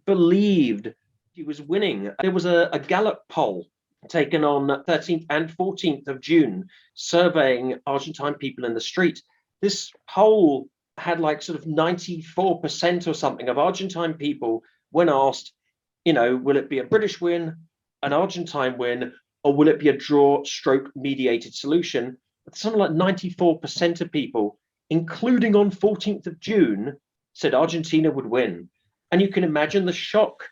believed he was winning. There was a Gallup poll taken on 13th and 14th of June, surveying Argentine people in the street. This poll had like sort of 94% or something of Argentine people, when asked, will it be a British win, an Argentine win, or will it be a draw stroke mediated solution? Something like 94% of people, including on 14th of June, said Argentina would win. And you can imagine the shock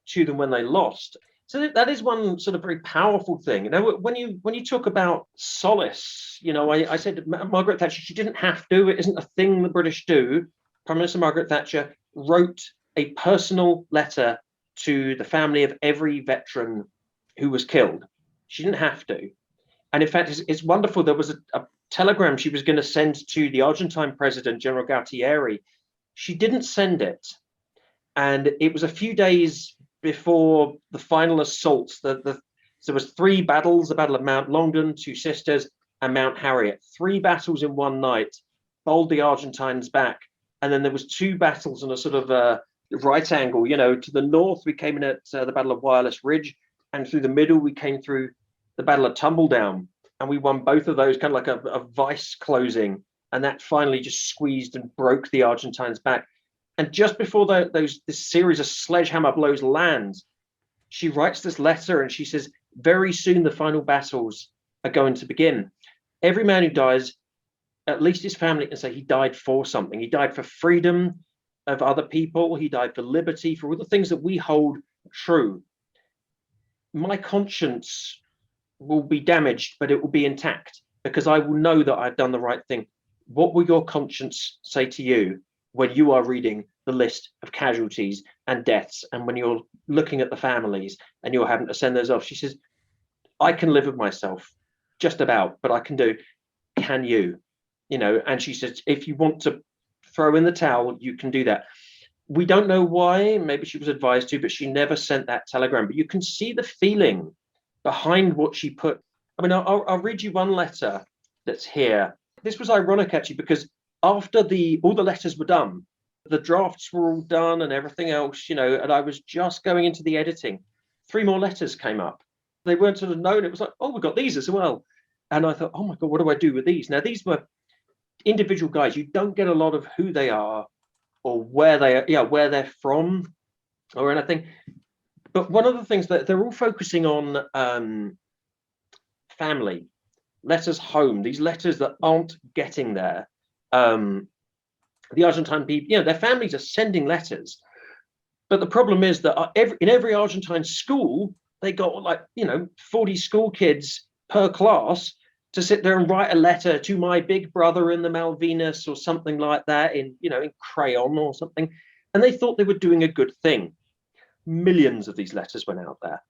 to them when they lost. So that is one sort of very powerful thing. When you talk about solace, I said Margaret Thatcher, she didn't have to. It isn't a thing the British do. Prime Minister Margaret Thatcher wrote a personal letter to the family of every veteran who was killed. She didn't have to. And in fact, it's wonderful. There was a telegram she was going to send to the Argentine president, General Galtieri. She didn't send it. And it was a few days before the final assaults. There was 3 battles: the Battle of Mount Longdon, Two Sisters, and Mount Harriet. 3 battles in one night, bowled the Argentines back. And then there was 2 battles on a sort of right angle. To the north, we came in at the Battle of Wireless Ridge, and through the middle, we came through the Battle of Tumbledown, and we won both of those, kind of like a vice closing, and that finally just squeezed and broke the Argentines back. And just before this series of sledgehammer blows lands, she writes this letter and she says, very soon the final battles are going to begin. Every man who dies, at least his family can say he died for something. He died for freedom of other people. He died for liberty, for all the things that we hold true. My conscience will be damaged, but it will be intact, because I will know that I've done the right thing. What will your conscience say to you when you are reading the list of casualties and deaths, and when you're looking at the families and you're having to send those off? She says, I can live with myself, just about, but I can do. Can you? And she says, if you want to throw in the towel, you can do that. We don't know why. Maybe she was advised to, but she never sent that telegram. But you can see the feeling behind what she put. I mean, I'll read you one letter that's here. This was ironic, actually, because after all the letters were done, the drafts were all done and everything else, and I was just going into the editing. 3 more letters came up. They weren't sort of known. It was like, oh, we've got these as well. And I thought, oh my God, what do I do with these? Now, these were individual guys. You don't get a lot of who they are or where they're from or anything. But one of the things that they're all focusing on, family, letters home, these letters that aren't getting there. The Argentine people, their families are sending letters. But the problem is that in every Argentine school, they got 40 school kids per class to sit there and write a letter to my big brother in the Malvinas or something like that in crayon or something. And they thought they were doing a good thing. Millions of these letters went out there.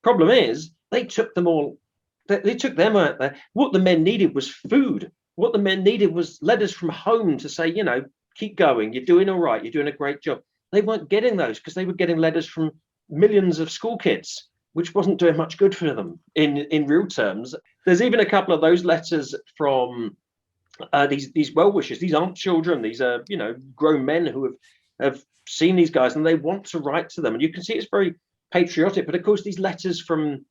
Problem is, they took them all. They took them out there. What the men needed was food. What the men needed was letters from home to say, keep going. You're doing all right. You're doing a great job. They weren't getting those because they were getting letters from millions of school kids, which wasn't doing much good for them in real terms. There's even a couple of those letters from these well-wishers. These aren't children. These are, grown men who have seen these guys and they want to write to them. And you can see it's very patriotic. But of course, these letters from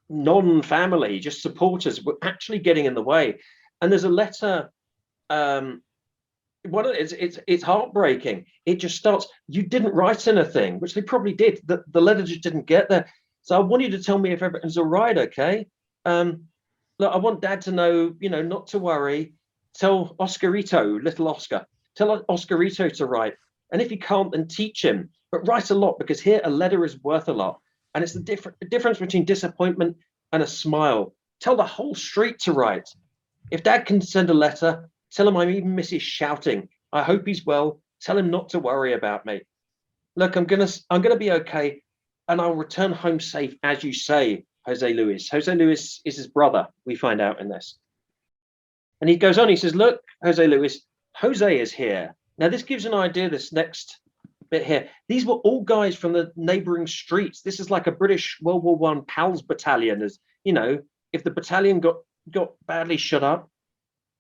non-family, just supporters, were actually getting in the way. And there's a letter, it's heartbreaking. It just starts, you didn't write anything, which they probably did. The letter just didn't get there. So I want you to tell me if everything's all right, okay? Look, I want Dad to know, not to worry. Tell Oscarito, little Oscar, tell Oscarito to write. And if he can't, then teach him. But write a lot, because here a letter is worth a lot. And it's the difference between disappointment and a smile. Tell the whole street to write. If Dad can send a letter, tell him I even miss his shouting. I hope he's well. Tell him not to worry about me. Look, I'm gonna be okay, and I'll return home safe, as you say, Jose Luis. Jose Luis is his brother, we find out in this. And he goes on, he says, look, Jose Luis, Jose is here. Now, this gives an idea, this next bit here. These were all guys from the neighboring streets. This is like a British World War One PALS battalion. As you know, if the battalion got badly shut up,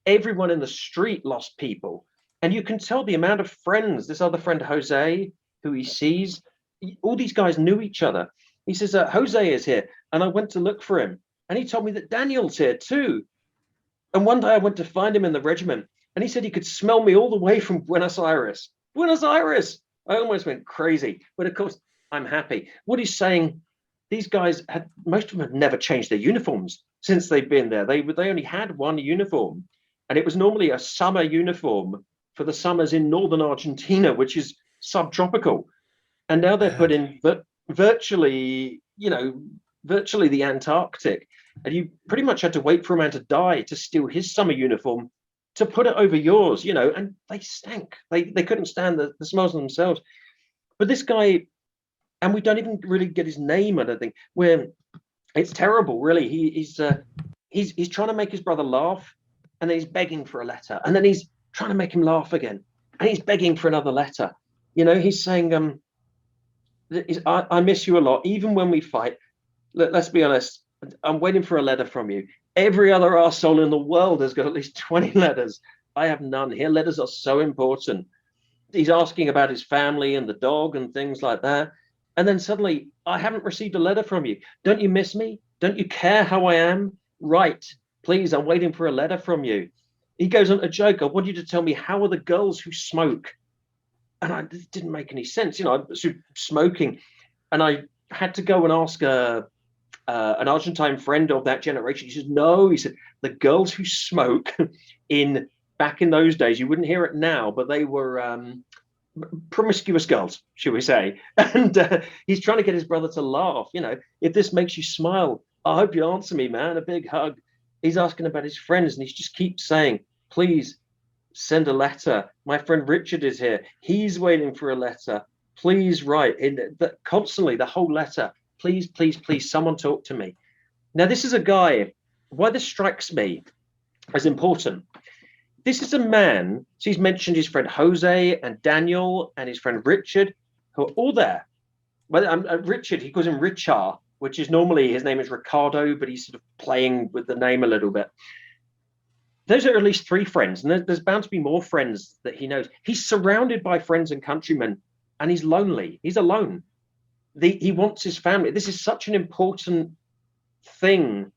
everyone in the street lost people. And you can tell the amount of friends, this other friend, Jose, who he sees, all these guys knew each other. He says, Jose is here. And I went to look for him. And he told me that Daniel's here too. And one day I went to find him in the regiment. And he said he could smell me all the way from Buenos Aires. Buenos Aires! I almost went crazy. But of course, I'm happy. What he's saying, these guys most of them had never changed their uniforms since they've been there. They only had one uniform. And it was normally a summer uniform for the summers in northern Argentina, which is subtropical. And now they're put in virtually the Antarctic. And you pretty much had to wait for a man to die to steal his summer uniform to put it over yours, and they stank. They couldn't stand the smells of themselves. But this guy, and we don't even really get his name, I don't think, where it's terrible, really. He's trying to make his brother laugh, and then he's begging for a letter. And then he's trying to make him laugh again. And he's begging for another letter. He's saying, I miss you a lot, even when we fight. Let's be honest, I'm waiting for a letter from you. Every other arsehole in the world has got at least 20 letters. I have none here. Letters are so important. He's asking about his family and the dog and things like that. And then suddenly, I haven't received a letter from you. Don't you miss me? Don't you care how I am? Right. Please, I'm waiting for a letter from you. He goes on to joke. I want you to tell me, how are the girls who smoke? And it didn't make any sense. I was smoking. And I had to go and ask an Argentine friend of that generation. He says, no, he said, the girls who smoke back in those days, you wouldn't hear it now, but they were promiscuous girls, shall we say. And he's trying to get his brother to laugh. If this makes you smile, I hope you answer me, man, a big hug. He's asking about his friends, and he just keeps saying, please send a letter. My friend Richard is here. He's waiting for a letter. Please write. Constantly, the whole letter. Please, please, please, someone talk to me. Now, this is a guy, why this strikes me as important. This is a man, so he's mentioned his friend Jose and Daniel and his friend Richard, who are all there. Well, Richard, he calls him Richard, which is normally, his name is Ricardo, but he's sort of playing with the name a little bit. Those are at least 3 friends, and there's bound to be more friends that he knows. He's surrounded by friends and countrymen, and he's lonely. He's alone. He wants his family. This is such an important thing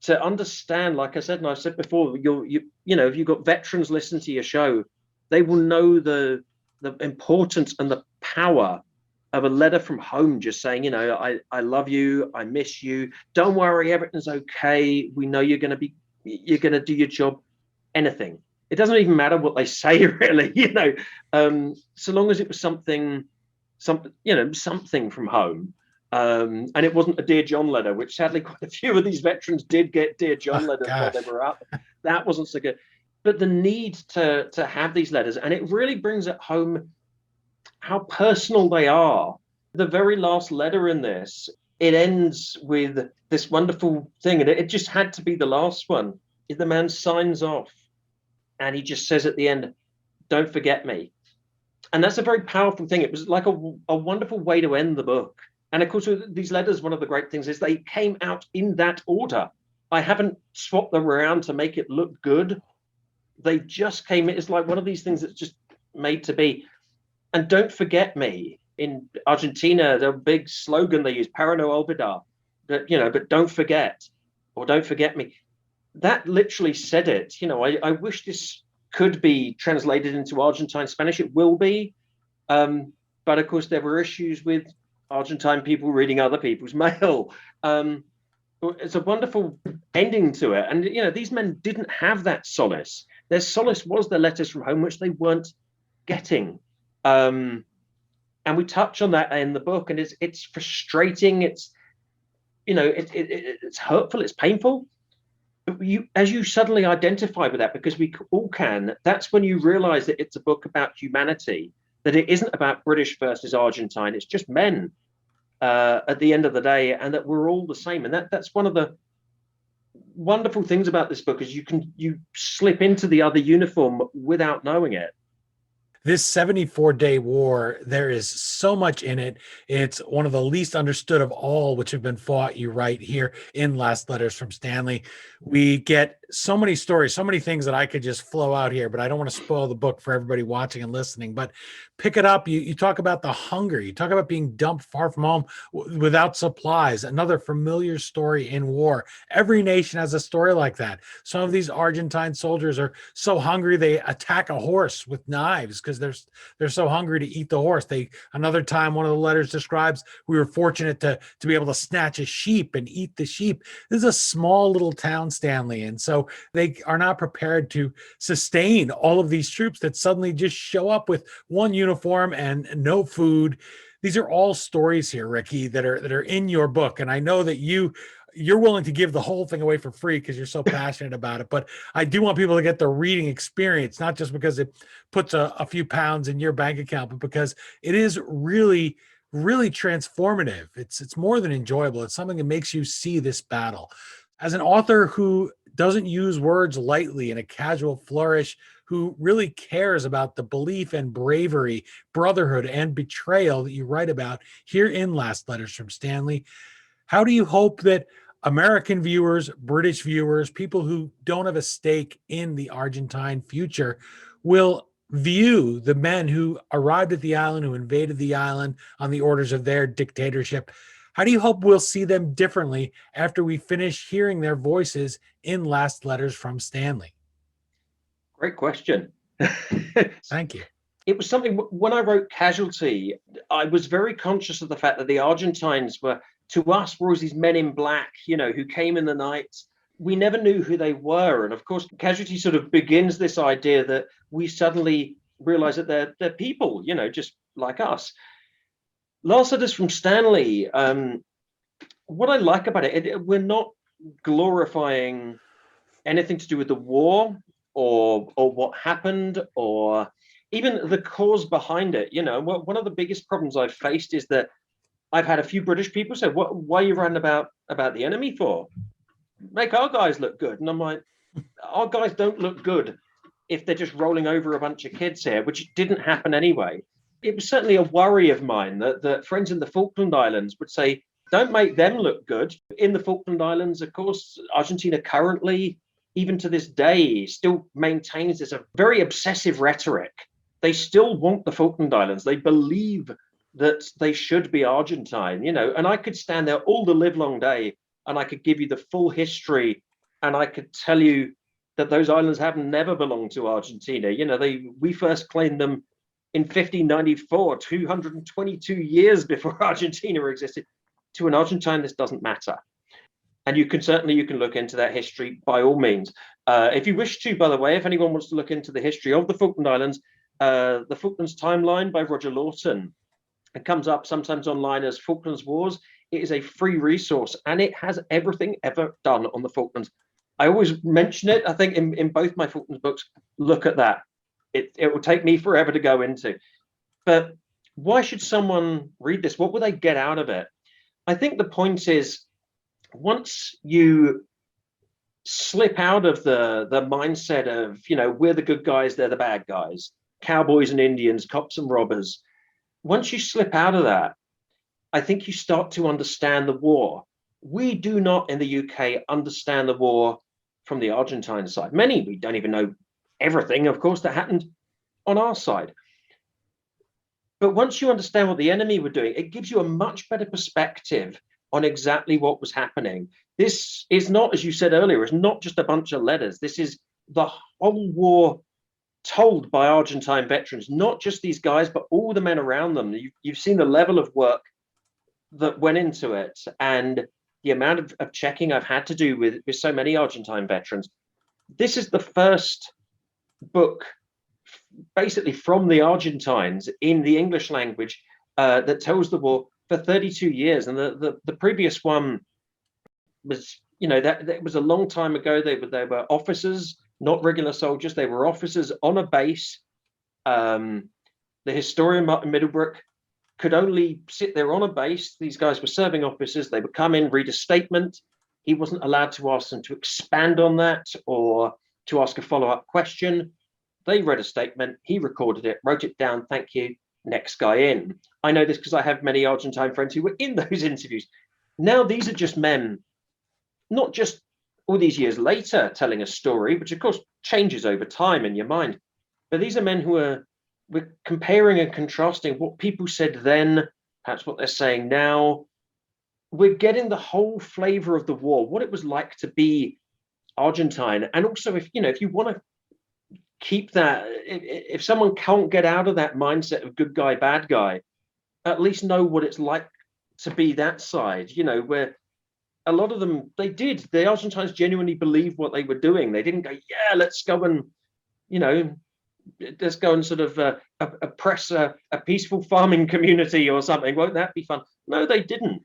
to understand. Like I said, and I've said before, if you've got veterans listen to your show, they will know the importance and the power of a letter from home, just saying, I love you, I miss you. Don't worry, everything's okay. We know you're going to do your job. Anything. It doesn't even matter what they say, really. So long as it was something from home, and it wasn't a Dear John letter, which sadly quite a few of these veterans did get Dear John letters while they were up. That wasn't so good. But the need to have these letters, and it really brings it home how personal they are. The very last letter in this, it ends with this wonderful thing, and it just had to be the last one. The man signs off, and he just says at the end, "Don't forget me." And that's a very powerful thing. It was like a wonderful way to end the book. And of course, with these letters, one of the great things is they came out in that order. I haven't swapped them around to make it look good. They just came. It's like one of these things that's just made to be. And don't forget me. In Argentina, the big slogan they use, "Para no olvidar," but don't forget, or don't forget me. That literally said it. I wish this could be translated into Argentine Spanish. It will be. But of course, there were issues with Argentine people reading other people's mail. It's a wonderful ending to it. And, these men didn't have that solace. Their solace was their letters from home, which they weren't getting. And we touch on that in the book. And it's frustrating. It's, it's hurtful. It's painful. But as you suddenly identify with that, because we all can, that's when you realize that it's a book about humanity, that it isn't about British versus Argentine. It's just men at the end of the day, and that we're all the same. And that's one of the wonderful things about this book, is you slip into the other uniform without knowing it. This 74-day war, there is so much in it. It's one of the least understood of all which have been fought, you write here in Last Letters from Stanley. We get so many stories, so many things that I could just flow out here, but I don't want to spoil the book for everybody watching and listening. But pick it up. You talk about the hunger. You talk about being dumped far from home without supplies. Another familiar story in war. Every nation has a story like that. Some of these Argentine soldiers are so hungry they attack a horse with knives because they're so hungry to eat the horse. Another time, one of the letters describes, we were fortunate to be able to snatch a sheep and eat the sheep. This is a small little town, Stanley, and so they are not prepared to sustain all of these troops that suddenly just show up with one uniform and no food. These are all stories here, Ricky, that are in your book, and I know that you're willing to give the whole thing away for free because you're so passionate about it. But I do want people to get the reading experience, not just because it puts a few pounds in your bank account, but because it is really, really transformative. It's more than enjoyable. It's something that makes you see this battle. As an author who doesn't use words lightly in a casual flourish, who really cares about the belief and bravery, brotherhood, and betrayal that you write about here in Last Letters from Stanley, how do you hope that American viewers, British viewers, people who don't have a stake in the Argentine future will view the men who arrived at the island, who invaded the island on the orders of their dictatorship? How do you hope we'll see them differently after we finish hearing their voices in Last Letters from Stanley? Great question. Thank you. It was something, when I wrote Casualty, I was very conscious of the fact that the Argentines were, to us, were always these men in black, who came in the night. We never knew who they were. And of course, Casualty sort of begins this idea that we suddenly realize that they're people, just like us. Last Letters from Stanley, what I like about it, we're not glorifying anything to do with the war or what happened or even the cause behind it. One of the biggest problems I've faced is that I've had a few British people say, why are you writing about the enemy for? Make our guys look good. And I'm like, our guys don't look good if they're just rolling over a bunch of kids here, which didn't happen anyway. It was certainly a worry of mine that friends in the Falkland Islands would say, don't make them look good. In the Falkland Islands, of course, Argentina currently, even to this day, still maintains this a very obsessive rhetoric. They still want the Falkland Islands. They believe that they should be Argentine, and I could stand there all the livelong day and I could give you the full history and I could tell you that those islands have never belonged to Argentina. We first claimed them in 1594, 222 years before Argentina existed. To an Argentine, this doesn't matter. And you can look into that history by all means. If you wish to, by the way, if anyone wants to look into the history of the Falkland Islands, the Falklands Timeline by Roger Lawton, it comes up sometimes online as Falklands Wars. It is a free resource and it has everything ever done on the Falklands. I always mention it, I think, in both my Falklands books. Look at that. It will take me forever to go into. But why should someone read this? What will they get out of it? I think the point is, once you slip out of the mindset of, we're the good guys, they're the bad guys, cowboys and Indians, cops and robbers, once you slip out of that, I think you start to understand the war. We do not in the UK understand the war from the Argentine side. Many, we don't even know everything, of course, that happened on our side. But once you understand what the enemy were doing, it gives you a much better perspective on exactly what was happening. This is not, as you said earlier, it's not just a bunch of letters. This is the whole war told by Argentine veterans, not just these guys, but all the men around them. You've seen the level of work that went into it and the amount of checking I've had to do with so many Argentine veterans. This is the first book basically from the Argentines in the English language that tells the war for 32 years. And the previous one was, that was a long time ago. They were officers, not regular soldiers. They were officers on a base. The historian Martin Middlebrook could only sit there on a base. These guys were serving officers. They would come in, read a statement. He wasn't allowed to ask them to expand on that or to ask a follow-up question. They read a statement. He recorded it, wrote it down. Thank you. Next guy in. I know this because I have many Argentine friends who were in those interviews. Now these are just men, not just all these years later telling a story, which of course changes over time in your mind, but these are men who are we're comparing and contrasting what people said then, perhaps what they're saying now. We're getting the whole flavor of the war, what it was like to be Argentine. And also, if you want to keep that, if someone can't get out of that mindset of good guy, bad guy, at least know what it's like to be that side, where a lot of them, the Argentines genuinely believed what they were doing. They didn't go, yeah, let's go and, let's go and sort of oppress a peaceful farming community or something. Won't that be fun? No, they didn't.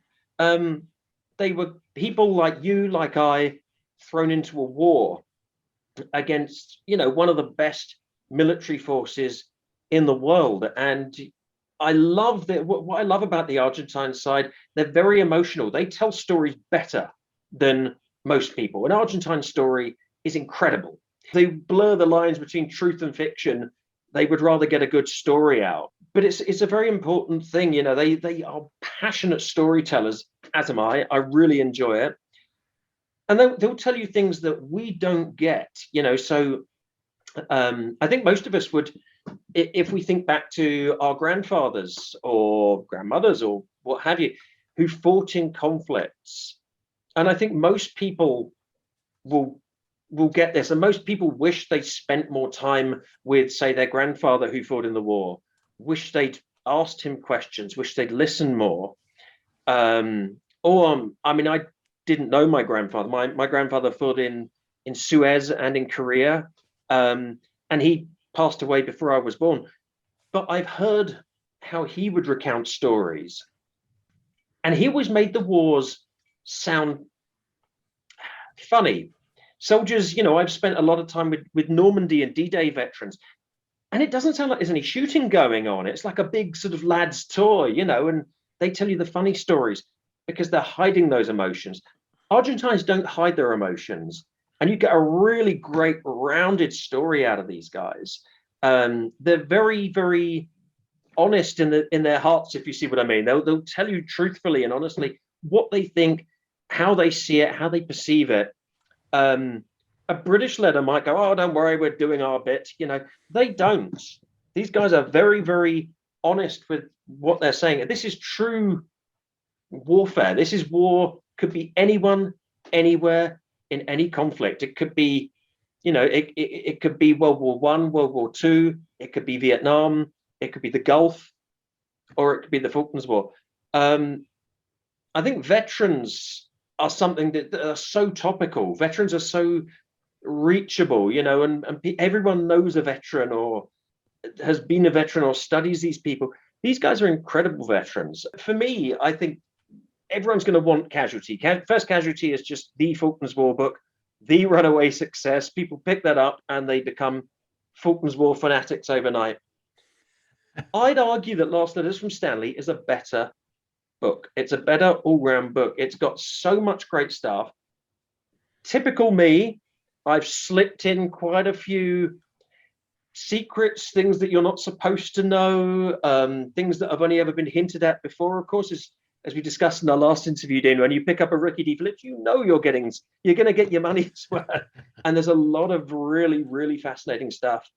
They were people like you, like I, thrown into a war against, one of the best military forces in the world. And I love that. What I love about the Argentine side, they're very emotional. They tell stories better than most people. An Argentine story is incredible. They blur the lines between truth and fiction. They would rather get a good story out. But it's a very important thing. They are passionate storytellers, as am I. I really enjoy it. And they'll tell you things that we don't get, So I think most of us would, if we think back to our grandfathers or grandmothers or what have you, who fought in conflicts. And I think most people will get this. And most people wish they spent more time with, say, their grandfather who fought in the war, wish they'd asked him questions, wish they'd listened more. I didn't know my grandfather. My grandfather fought in Suez and in Korea, and he passed away before I was born. But I've heard how he would recount stories, and he always made the wars sound funny. Soldiers, I've spent a lot of time with Normandy and D-Day veterans, and it doesn't sound like there's any shooting going on. It's like a big sort of lad's toy, and they tell you the funny stories because they're hiding those emotions. Argentines don't hide their emotions, and you get a really great rounded story out of these guys. They're very, very honest in their hearts, if you see what I mean. They'll tell you truthfully and honestly what they think, how they see it, how they perceive it. A British letter might go, oh, don't worry, we're doing our bit. They don't. These guys are very, very honest with what they're saying. This is true warfare. This is war. Could be anyone, anywhere, in any conflict. It could be, it could be World War I, World War II. It could be Vietnam. It could be the Gulf, or it could be the Falklands War. I think veterans are something that are so topical. Veterans are so reachable, and everyone knows a veteran or has been a veteran or studies these people. These guys are incredible veterans. For me, I think everyone's going to want Casualty. First Casualty is just the Falklands War book, the runaway success. People pick that up and they become Falklands War fanatics overnight. I'd argue that Last Letters from Stanley is a better book. It's a better all-round book. It's got so much great stuff. Typical me, I've slipped in quite a few secrets, things that you're not supposed to know, things that have only ever been hinted at before. Of course, as we discussed in our last interview, Dana, when you pick up a Ricky D. Phillips, you're going to get your money's worth. And there's a lot of really, really fascinating stuff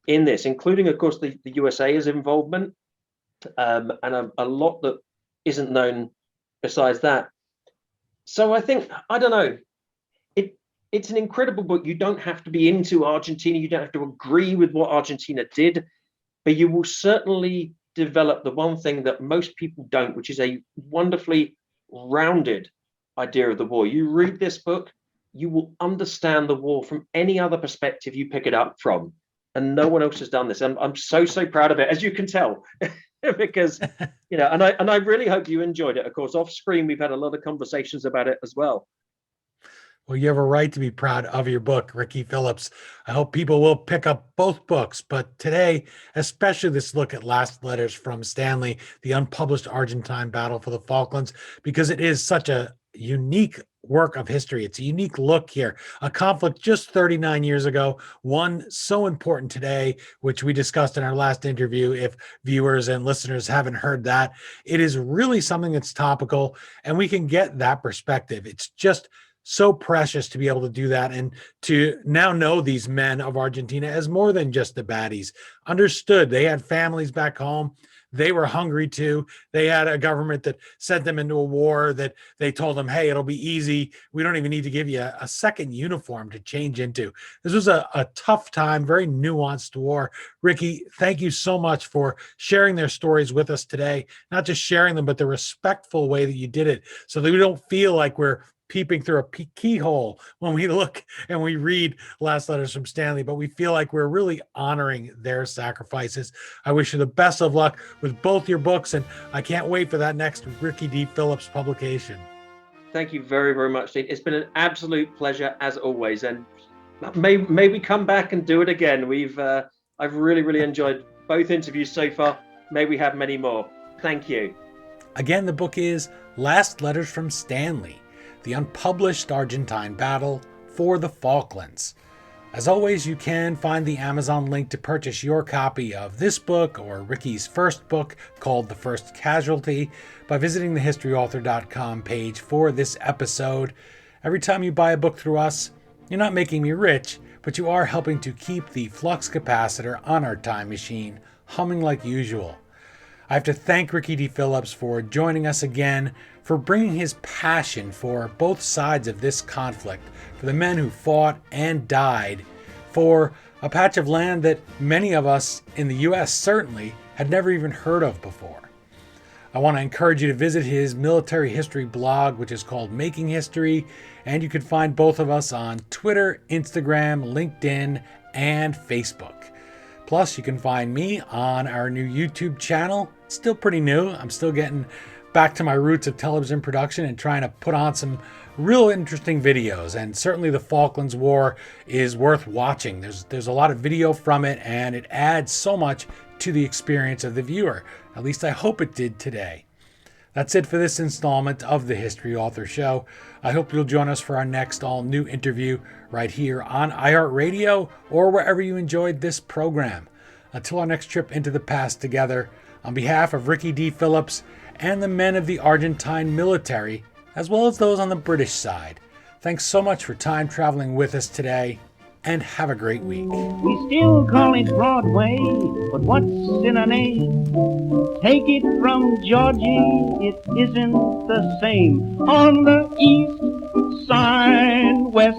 in this, including, of course, the USA's involvement, and a lot that isn't known besides that. So I think, I don't know, it's an incredible book. You don't have to be into Argentina. You don't have to agree with what Argentina did, but you will certainly develop the one thing that most people don't, which is a wonderfully rounded idea of the war. You read this book, you will understand the war from any other perspective you pick it up from. And no one else has done this. I'm so proud of it, as you can tell, because, and I really hope you enjoyed it. Of course, off screen, we've had a lot of conversations about it as well. Well, you have a right to be proud of your book, Ricky Phillips. I hope people will pick up both books, but today, especially this look at Last Letters from Stanley, the unpublished Argentine battle for the Falklands, because it is such a unique work of history. It's a unique look here, a conflict just 39 years ago, one so important today, which we discussed in our last interview. If viewers and listeners haven't heard that, it is really something that's topical, and we can get that perspective. It's just so precious to be able to do that and to now know these men of Argentina as more than just the baddies. Understood, they had families back home. They were hungry too. They had a government that sent them into a war that they told them, hey, it'll be easy. We don't even need to give you a second uniform to change into. This was a tough time, very nuanced war. Ricky, thank you so much for sharing their stories with us today. Not just sharing them, but the respectful way that you did it so that we don't feel like we're peeping through a keyhole when we look and we read Last Letters from Stanley, but we feel like we're really honoring their sacrifices. I wish you the best of luck with both your books, and I can't wait for that next Ricky D. Phillips publication. Thank you very, very much, Dean. It's been an absolute pleasure as always, and may we come back and do it again. I've really, really enjoyed both interviews so far. May we have many more. Thank you. Again, the book is Last Letters from Stanley, the unpublished Argentine battle for the Falklands. As always, you can find the Amazon link to purchase your copy of this book or Ricky's first book called The First Casualty by visiting the historyauthor.com page for this episode. Every time you buy a book through us, you're not making me rich, but you are helping to keep the flux capacitor on our time machine humming like usual. I have to thank Ricky D. Phillips for joining us again, for bringing his passion for both sides of this conflict, for the men who fought and died, for a patch of land that many of us in the U.S. certainly had never even heard of before. I want to encourage you to visit his military history blog, which is called Making History, and you can find both of us on Twitter, Instagram, LinkedIn, and Facebook. Plus, you can find me on our new YouTube channel. It's still pretty new. I'm still getting back to my roots of television production and trying to put on some real interesting videos. And certainly the Falklands War is worth watching. There's a lot of video from it, and it adds so much to the experience of the viewer. At least I hope it did today. That's it for this installment of the History Author Show. I hope you'll join us for our next all-new interview right here on iHeartRadio or wherever you enjoyed this program. Until our next trip into the past together, on behalf of Ricky D. Phillips and the men of the Argentine military, as well as those on the British side, thanks so much for time traveling with us today, and have a great week. We still call it Broadway, but what's in a name? Take it from Georgie, it isn't the same. On the east side, west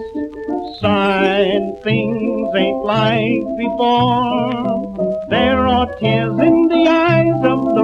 side, things ain't like before. There are tears in the eyes of